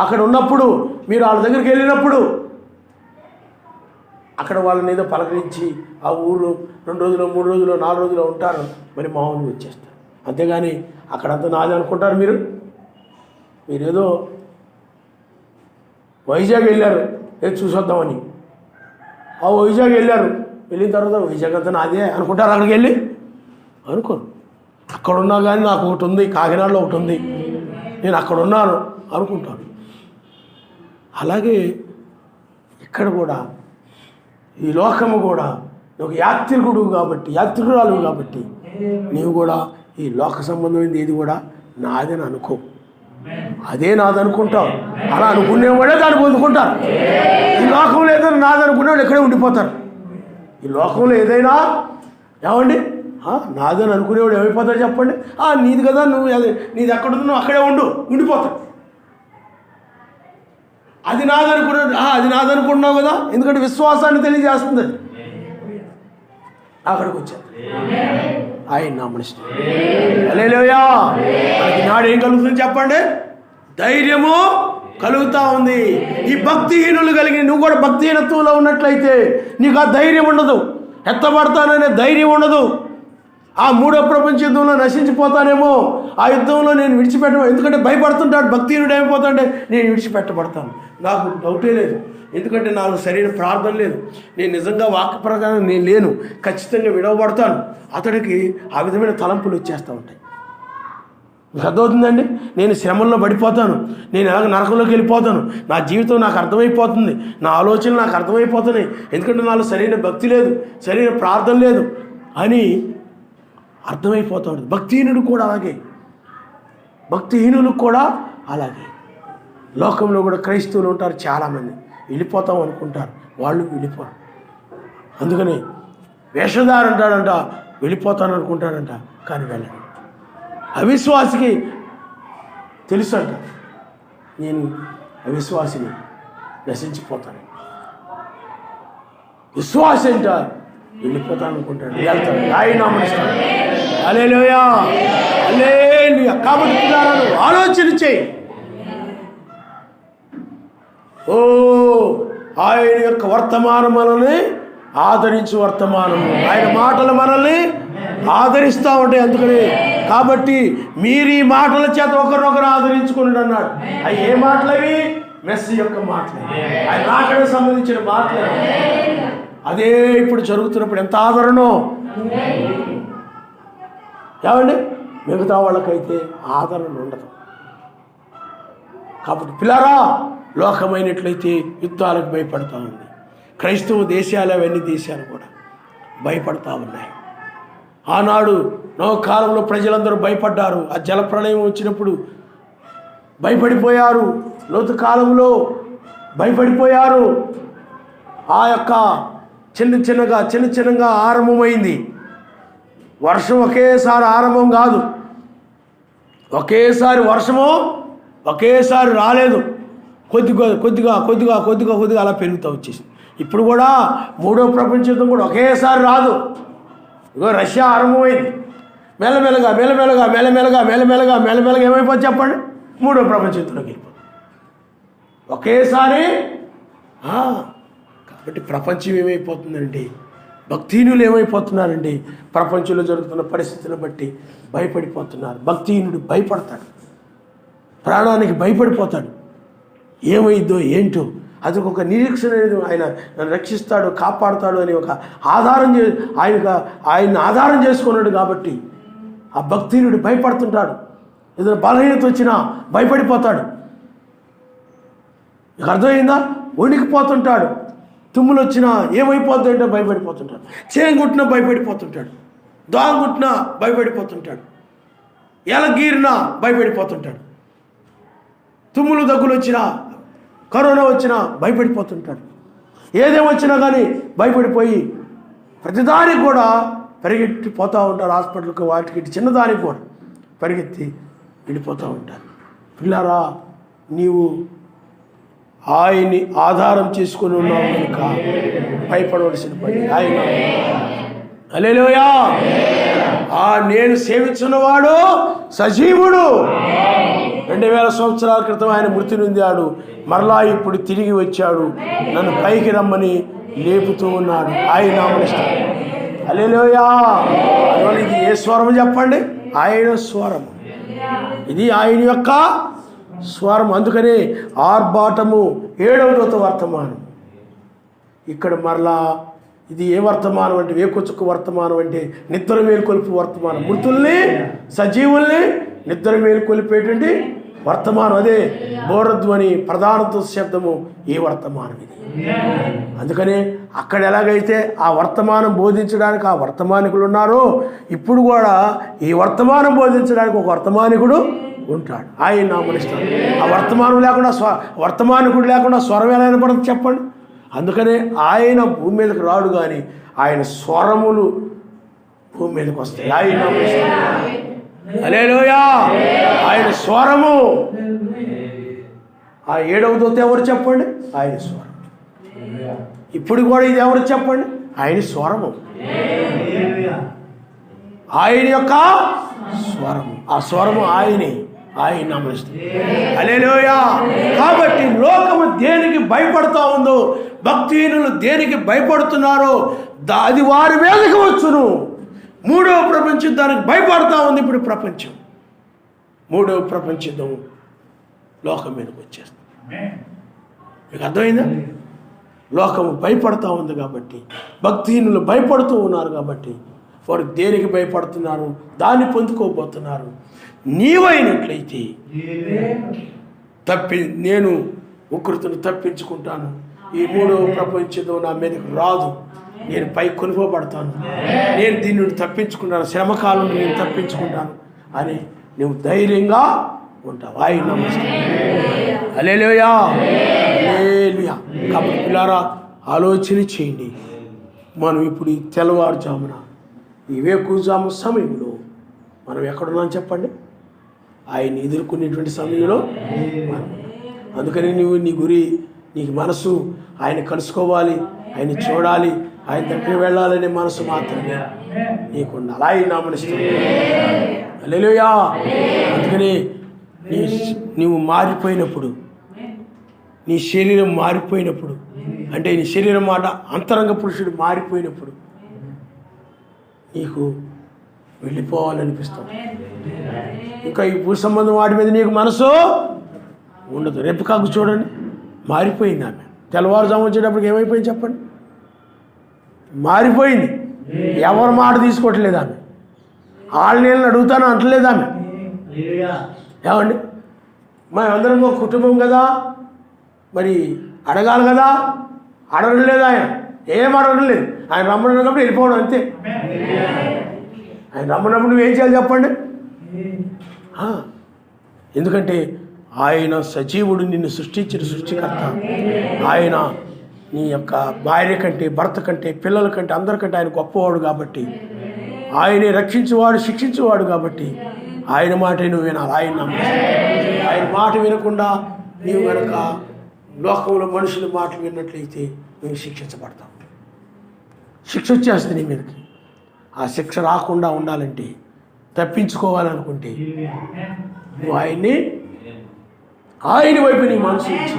అక్కడ ఉన్నప్పుడు మీరు వాళ్ళ దగ్గరికి వెళ్ళినప్పుడు అక్కడ వాళ్ళని ఏదో పలకరించి ఆ ఊళ్ళో 2 రోజులు 3 రోజులు 4 రోజులు ఉంటారు, మరి మామూలుగా వచ్చేస్తారు. అంతేగాని అక్కడంతా నాది అనుకుంటారు. మీరేదో వైజాగ్ వెళ్ళారు, ఏదో చూసొద్దామని. ఆ వైజాగ్ వెళ్ళిన తర్వాత వైజాగ్ అంతా నాదే అనుకుంటారు. అక్కడికి వెళ్ళి అనుకోను. అక్కడున్నా కానీ నాకు ఒకటి ఉంది, కాకినాడలో ఒకటి ఉంది, నేను అక్కడ ఉన్నాను అనుకుంటాను. అలాగే ఇక్కడ కూడా ఈ లోకము కూడా నువ్వు యాత్రికుడు కాబట్టి, యాత్రికురాలు కాబట్టి నీవు కూడా ఈ లోక సంబంధమైనది ఏది కూడా నాదని అనుకో. అదే నాదనుకుంటావు. అలా అనుకునేవాడే దాన్ని పొందుకుంటారు. ఈ లోకంలో ఏదైనా నాదనుకునేవాడు ఎక్కడే ఉండిపోతారు. ఈ లోకంలో ఏదైనా ఏమండి నాదని అనుకునేవాడు ఏమైపోతాడు చెప్పండి? నీది కదా, నువ్వు నీది ఎక్కడ ఉందో నువ్వు అక్కడే ఉండిపోతాడు. అది నాదనుకుంటున్నావు కదా, ఎందుకంటే విశ్వాసాన్ని తెలియజేస్తుంది. అక్కడికి వచ్చాను, ఆయన నామనిష్టం. హల్లెలూయా. మనకి నాడు ఏం కలుగుతుంది చెప్పండి? ధైర్యము కలుగుతూ ఉంది. ఈ భక్తిహీనులు కలిగి నువ్వు కూడా భక్తిహీనత్వంలో ఉన్నట్లయితే నీకు ఆ ధైర్యం ఉండదు, ఎత్తబడతాననే ధైర్యం ఉండదు. ఆ మూడో ప్రపంచ యుద్ధంలో నశించిపోతానేమో, ఆ యుద్ధంలో నేను ఎందుకంటే భయపడుతుంటాడు. భక్తిహీనుడు ఏమైపోతాడంటే నేను విడిచిపెట్టబడతాను. నాకు డౌటే లేదు, ఎందుకంటే నాకు సరైన ప్రార్థన లేదు, నేను నిజంగా వాక్య ప్రకారం నేను లేను, ఖచ్చితంగా విడవబడతాను. అతడికి ఆ విధమైన తలంపులు వచ్చేస్తూ ఉంటాయి. మీకు అర్థమవుతుందండి? నేను శ్రమల్లో పడిపోతాను, నేను ఎలాగ నరకంలోకి వెళ్ళిపోతాను, నా జీవితం నాకు అర్థమైపోతుంది, నా ఆలోచనలు నాకు అర్థమైపోతున్నాయి, ఎందుకంటే నాలో సరైన భక్తి లేదు, సరైన ప్రార్థన లేదు అని అర్థమైపోతూ ఉంటుంది. భక్తిహీనుడు కూడా అలాగే, భక్తిహీనులకు కూడా అలాగే. లోకంలో కూడా క్రైస్తవులు ఉంటారు చాలామంది, వెళ్ళిపోతాం అనుకుంటారు, వాళ్ళు వెళ్ళిపోరు. అందుకని వేషధారి అంటాడంట, వెళ్ళిపోతాను అనుకుంటాడంట, కానీ వెళ్ళడు. అవిశ్వాసికి తెలుసు అంట, నేను అవిశ్వాసిని, నశించిపోతాను. విశ్వాసి అంట వెళ్ళిపోతాను అనుకుంటాడు, వెళ్తాడు. ఆయన నామనిస్తాడు. హల్లెలూయా, హల్లెలూయా. కాబట్టి ఆలోచన చేయి. ఓ ఆయన యొక్క వర్తమానం మనల్ని ఆదరించు వర్తమానము, ఆయన మాటలు మనల్ని ఆదరిస్తూ ఉంటాయి. అందుకని కాబట్టి మీరు ఈ మాటల చేత ఒకరినొకరు ఆదరించుకుని అన్నాడు. అవి ఏ మాటలు? అవి మెస్సీ యొక్క మాటలు, ఆయన రాకడానికి సంబంధించిన మాటలు. అదే ఇప్పుడు జరుగుతున్నప్పుడు ఎంత ఆదరణో ఏమండి, మిగతా వాళ్ళకైతే ఆదరణ ఉండదు. కాబట్టి పిల్లరా, లోకమైనట్లయితే యుద్ధాలకు భయపడతా ఉంది. క్రైస్తవ దేశాలు, అవన్నీ దేశాలు కూడా భయపడతా ఉన్నాయి. ఆనాడు నవకాలంలో ప్రజలందరూ భయపడ్డారు. ఆ జలప్రళయం వచ్చినప్పుడు భయపడిపోయారు, లోతు కాలంలో భయపడిపోయారు. ఆ యొక్క చిన్న చిన్నగా ఆరంభమైంది. వర్షం ఒకేసారి ఆరంభం కాదు, ఒకేసారి వర్షము ఒకేసారి రాలేదు, కొద్దిగా అలా పెరుగుతూ వచ్చేసింది. ఇప్పుడు కూడా మూడో ప్రపంచ యుద్ధం కూడా ఒకేసారి రాదు. ఇగో రష్యా ఆరంభమైంది, మెల్లమెల్లగా ఏమైపోతుంది చెప్పండి? మూడో ప్రపంచ యుద్ధంలోకి వెళ్ళిపోతుంది ఒకేసారి. కాబట్టి ప్రపంచం ఏమైపోతుందండి, భక్తిహీనులు ఏమైపోతున్నారండి, ప్రపంచంలో జరుగుతున్న పరిస్థితులను బట్టి భయపడిపోతున్నారు. భక్తిహీనుడు భయపడతాడు, ప్రాణానికి భయపడిపోతాడు. ఏమైందో ఏంటో అది ఒక నిరీక్షణ అనేది, ఆయన నన్ను రక్షిస్తాడు, కాపాడుతాడు అని ఒక ఆధారం ఆయన్ని ఆధారం చేసుకున్నాడు. కాబట్టి ఆ భక్తిహీనుడు భయపడుతుంటాడు. ఏదైనా బలహీనత వచ్చినా భయపడిపోతాడు. మీకు అర్థమైందా? వణికిపోతుంటాడు. తుమ్ములు వచ్చినా ఏమైపోద్ది అంటే భయపడిపోతుంటాడు. చేయం కుట్టినా భయపడిపోతుంటాడు, దోమ కుట్టినా భయపడిపోతుంటాడు, ఎలగీరినా భయపడిపోతుంటాడు, తుమ్ములు దగ్గులు వచ్చినా కరోనా వచ్చినా భయపడిపోతుంటాడు. ఏదేమొచ్చినా కానీ భయపడిపోయి ప్రతిదానికి కూడా పరిగెట్టిపోతూ ఉంటారు. హాస్పిటల్కి వాటికి చిన్నదానికి కూడా పరిగెత్తి వెళ్ళిపోతూ ఉంటారు. పిల్లారా, నీవు ఆయన్ని ఆధారం చేసుకుని ఉన్నావు కనుక భయపడవలసిన పని ఆయన. హల్లెలూయా. నేను సేవించున్నవాడు సజీవుడు. 2000 సంవత్సరాల క్రితం ఆయన మృతి నొందాడు, మరలా ఇప్పుడు తిరిగి వచ్చాడు, నన్ను పైకి రమ్మని లేపుతూ ఉన్నాడు. ఆయన నామనిస్తాడు. హల్లెలూయా. అందువల్ల ఇది ఏ స్వరము చెప్పండి? ఆయన స్వరము. ఇది ఆయన యొక్క స్వరం. అందుకనే ఆర్భాటము 7వ దూత వర్తమానం. ఇక్కడ మరలా ఇది ఏ వర్తమానం అంటే, వేకొచ్చుకు వర్తమానం అంటే నిద్ర మేలుకొల్పు వర్తమానం. మృతుల్ని సజీవుల్ని నిద్ర మేలుకొల్పేటువంటి వర్తమానం. అదే బోరధ్వని ప్రధానత్వ శబ్దము ఈ వర్తమానం ఇది. అందుకనే అక్కడ ఎలాగైతే ఆ వర్తమానం బోధించడానికి ఆ వర్తమానికులు ఉన్నారో, ఇప్పుడు కూడా ఈ వర్తమానం బోధించడానికి ఒక వర్తమానికుడు ఉంటాడు. ఆయన నామనిస్తాడు. ఆ వర్తమానం లేకుండా వర్తమానికుడు లేకుండా స్వరం ఎలా వినపడదు చెప్పండి? అందుకనే ఆయన భూమి మీదకి రాడు, కానీ ఆయన స్వరములు భూమి మీదకి వస్తాయి. ఆయన నామనిస్తాడు. హల్లెలూయా. ఆయన స్వరము ఆ 7వ దూత ఎవరు చెప్పండి? ఆయన స్వరం. ఇప్పుడు కూడా ఇది ఎవరు చెప్పండి? ఆయన స్వరము, ఆయన యొక్క స్వరము. ఆ స్వరము ఆయనే, ఆయన నమస్తే. హల్లెలూయా. కాబట్టి లోకము దేనికి భయపడతా ఉందో, భక్తిహీనులు దేనికి భయపడుతున్నారో అది వారి మీదకి వచ్చును. 3వ ప్రపంచ యుద్ధానికి భయపడతా ఉంది ఇప్పుడు ప్రపంచం. 3వ ప్రపంచ యుద్ధం లోకం మీదకి వచ్చేస్తుంది. మీకు అర్థమైందా? లోకము భయపడతా ఉంది కాబట్టి, భక్తిహీనులు భయపడుతూ ఉన్నారు కాబట్టి వారు దేనికి భయపడుతున్నారు? దాన్ని పొందుకోబోతున్నారు. నీవైనట్లయితే నేను ఉకృతిని తప్పించుకుంటాను, ఈ 3వ ప్రపంచం నా మీదకి రాదు, నేను పై కొనుకోబడతాను, నేను దీని నుండి తప్పించుకుంటాను, శ్రమకాలం నేను తప్పించుకుంటాను అని నువ్వు ధైర్యంగా ఉంటావు. ఆయన నమస్తే. హల్లెలూయా, హల్లెలూయా. కాబట్టి పిల్లారా, ఆలోచన చేయండి. మనం ఇప్పుడు ఈ తెల్లవారుజామున ఈ వేకువజాము సమయంలో మనం ఎక్కడున్నాం చెప్పండి? ఆయన ఎదుర్కొనేటువంటి సమయంలో. అందుకని నువ్వు నీకు మనసు ఆయన కలుసుకోవాలి, ఆయన చూడాలి, ఆయన దగ్గర వెళ్ళాలనే మనసు మాత్రమే నీకు ఉండాలి. ఆయన నామనిస్తుంది. హల్లెలూయా. అందుకని నీవు మారిపోయినప్పుడు, నీ శరీరం మారిపోయినప్పుడు, అంటే నీ శరీరం మాట అంతరంగ పురుషుడు మారిపోయినప్పుడు నీకు వెళ్ళిపోవాలనిపిస్తుంది. ఇంకా ఈ భూ సంబంధం వాటి మీద నీకు మనసు ఉండదు. రేపు కాకు చూడండి, మారిపోయింది ఆమె. తెల్లవారుజాము వచ్చేటప్పటికి ఏమైపోయింది చెప్పండి? మారిపోయింది. ఎవరి మాట తీసుకోవట్లేదు ఆమె. నేను అడుగుతాను అంటలేదు ఆమె. ఏమండి, మేము అందరం ఒక కుటుంబం కదా, మరి అడగాలి కదా. అడగడం లేదు ఆయన, ఏం అడగడం లేదు. ఆయన రమ్మన్నప్పుడు వెళ్ళిపోవడం అంతే. ఆయన రమ్మన్నప్పుడు నువ్వేం చేయాలి చెప్పండి? ఎందుకంటే ఆయన సజీవుడు, నిన్ను సృష్టించిన సృష్టికర్త. ఆయన నీ యొక్క భార్య కంటే, భర్త కంటే, పిల్లల కంటే, అందరికంటే ఆయన గొప్పవాడు కాబట్టి, ఆయనే రక్షించేవాడు, శిక్షించేవాడు కాబట్టి ఆయన మాట నువ్వు వినాలి. ఆయన మాట వినకుండా నీవు కనుక లోకంలో మనుషుల మాటలు విన్నట్లయితే నువ్వు శిక్షించబడతావు. శిక్ష వచ్చేస్తుంది నీ మీదకి. ఆ శిక్ష రాకుండా ఉండాలంటే, తప్పించుకోవాలనుకుంటే నువ్వు ఆయన వైపు నీ మనసు ఇచ్చి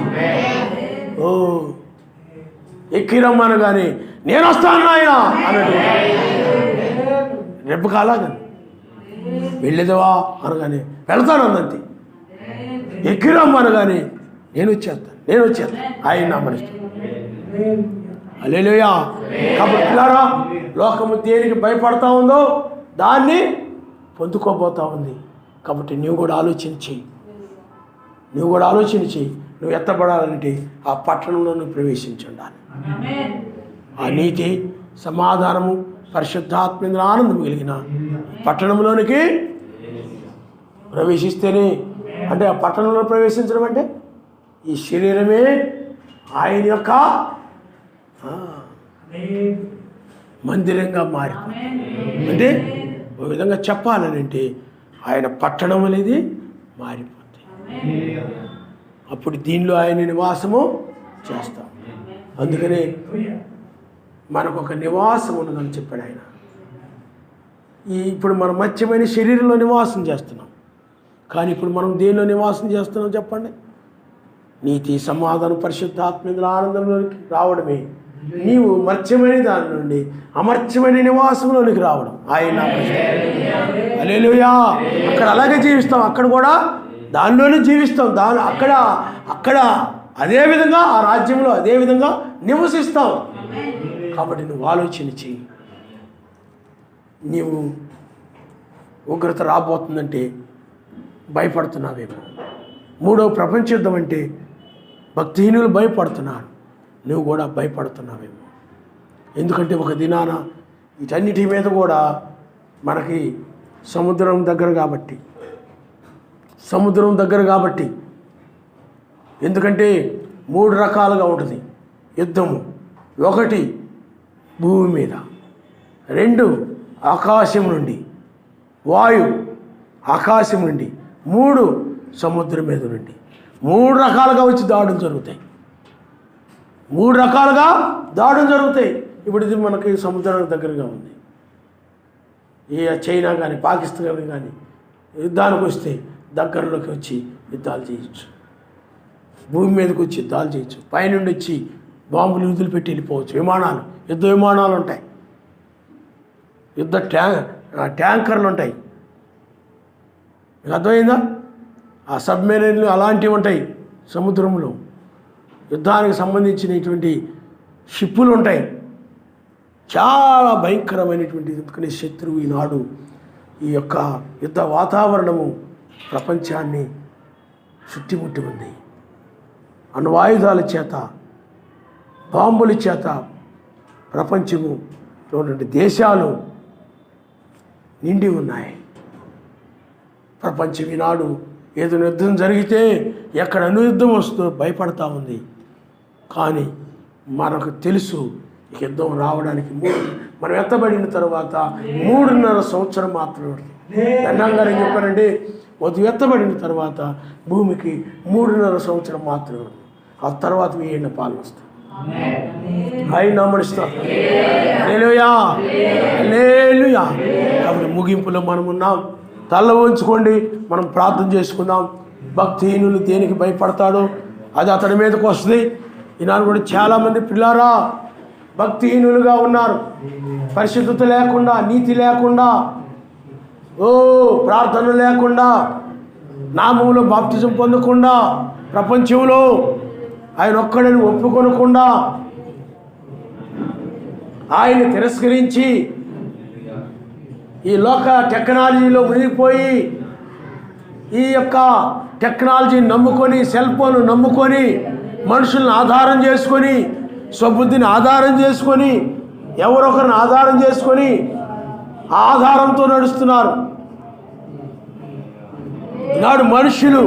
ఎక్కిరమ్మనగానే నేను వస్తాను నాయన అన్నట్టు రేపు కాలాగా వెళ్ళేదవా అనగానే వెళ్తాను అందంతే. ఎక్కిరమ్మనగానే నేను వచ్చేస్తాను ఆయన నా మనసు. హల్లెలూయా. కాబట్టి పిల్లారా, లోకము దేనికి భయపడతా ఉందో దాన్ని పొందుకోబోతా ఉంది. కాబట్టి నువ్వు కూడా ఆలోచన చెయ్యి. నువ్వు ఎత్తబడాలంటే ఆ పట్టణంలో నువ్వు ప్రవేశించి ఉండాలి. ఆ నీతి, సమాధానము, పరిశుద్ధాత్మేంద్ర ఆనందం కలిగిన పట్టణంలోనికి ప్రవేశిస్తేనే, అంటే ఆ పట్టణంలో ప్రవేశించడం అంటే ఈ శరీరమే ఆయన యొక్క మందిరంగా మారిపోతుంది. అంటే ఒక విధంగా చెప్పాలనంటే ఆయన పట్టణం అనేది మారిపోతుంది. అప్పుడు దీనిలో ఆయన నివాసము చేస్తాం. అందుకనే మనకు ఒక నివాసం ఉన్నదని చెప్పాడు ఆయన. ఇప్పుడు మనం మత్స్యమైన శరీరంలో నివాసం చేస్తున్నాం, కానీ ఇప్పుడు మనం దేనిలో నివాసం చేస్తున్నాం చెప్పండి? నీతి, సమాధానం, పరిశుద్ధాత్మేంద్ర ఆనందంలోనికి రావడమే. నీవు మత్స్యమైన దాని నుండి అమర్త్యమైన నివాసంలోనికి రావడం ఆయన. హల్లెలూయా. అక్కడ అలాగే జీవిస్తాం, అక్కడ కూడా దానిలోనే జీవిస్తాం. అక్కడ అదే విధంగా ఆ రాజ్యంలో అదే విధంగా నివసిస్తాం. కాబట్టి నువ్వు ఆలోచన చెయ్యి. నీవు ఉగ్రత రాబోతుందంటే భయపడుతున్నావేమో. 3వ ప్రపంచ యుద్ధం అంటే భక్తిహీనులు భయపడుతున్నారు, నువ్వు కూడా భయపడుతున్నావేమో. ఎందుకంటే ఒక దినాన వీటన్నిటి మీద కూడా మనకి సముద్రం దగ్గర కాబట్టి ఎందుకంటే 3 రకాలుగా ఉంటుంది యుద్ధము. 1 భూమి మీద, 2 ఆకాశం నుండి, ఆకాశం నుండి, 3 సముద్రం మీద నుండి. 3 రకాలుగా వచ్చి దాడులు జరుగుతాయి. 3 రకాలుగా దాడులు జరుగుతాయి. ఇప్పుడు ఇది మనకి సముద్రానికి దగ్గరగా ఉంది. ఏ చైనా కానీ పాకిస్తాన్ కానీ యుద్ధానికి వస్తే దగ్గరలోకి వచ్చి యుద్ధాలు చేయొచ్చు. భూమి మీదకి వచ్చి యుద్ధాలు చేయొచ్చు. పైనుండి వచ్చి బాంబులు విధులు పెట్టి వెళ్ళిపోవచ్చు. విమానాలు, యుద్ధ విమానాలు ఉంటాయి, యుద్ధ ట్యాంకర్లు ఉంటాయి. మీకు అర్థమైందా? ఆ సబ్మెరైన్లు అలాంటివి ఉంటాయి. సముద్రంలో యుద్ధానికి సంబంధించినటువంటి షిప్పులు ఉంటాయి. చాలా భయంకరమైనటువంటి, ఎందుకని శత్రువు ఈనాడు ఈ యొక్క యుద్ధ వాతావరణము ప్రపంచాన్ని చుట్టుముట్టి ఉంది. అణ్వాయుధాల చేత, బాంబుల చేత ప్రపంచములో నుండి దేశాలు నిండి ఉన్నాయి. ప్రపంచం ఈనాడు ఏదైనా యుద్ధం జరిగితే ఎక్కడ యుద్ధం వస్తుందో భయపడతా ఉంది. కానీ మనకు తెలుసు యుద్ధం రావడానికి మనం ఎత్తబడిన తర్వాత 3.5 సంవత్సరం మాత్రమే. అన్నంగారు ఏం చెప్పారంటే, మొదటి ఎత్తబడిన తర్వాత భూమికి 3.5 సంవత్సరం మాత్రమే. ఆ తర్వాత 1000 పాలన వస్తుంది. ఆయన నమ్మనిస్తాం. హల్లెలూయా, హల్లెలూయా. కాబట్టి ముగింపులో మనం ఉన్నాం. తల్ల ఉంచుకోండి, మనం ప్రార్థన చేసుకుందాం. భక్తిహీనులు దేనికి భయపడతాడో అది అతని మీదకు వస్తుంది. ఈనాడు కూడా చాలామంది పిల్లారా భక్తిహీనులుగా ఉన్నారు. పరిశుద్ధత లేకుండా, నీతి లేకుండా, ప్రార్థన లేకుండా, నామములో బాప్తిజం పొందకుండా, ప్రపంచంలో ఆయన ఒక్కడని ఒప్పుకొనకుండా, ఆయన తిరస్కరించి ఈ లోక టెక్నాలజీలో మునిగిపోయి, ఈ యొక్క టెక్నాలజీని నమ్ముకొని, సెల్ ఫోన్ నమ్ముకొని, మనుషులను ఆధారం చేసుకొని, స్వబుద్ధిని ఆధారం చేసుకొని, ఎవరొకరిని ఆధారం చేసుకొని ఆధారంతో నడుస్తున్నారు. ఈనాడు మనుషులు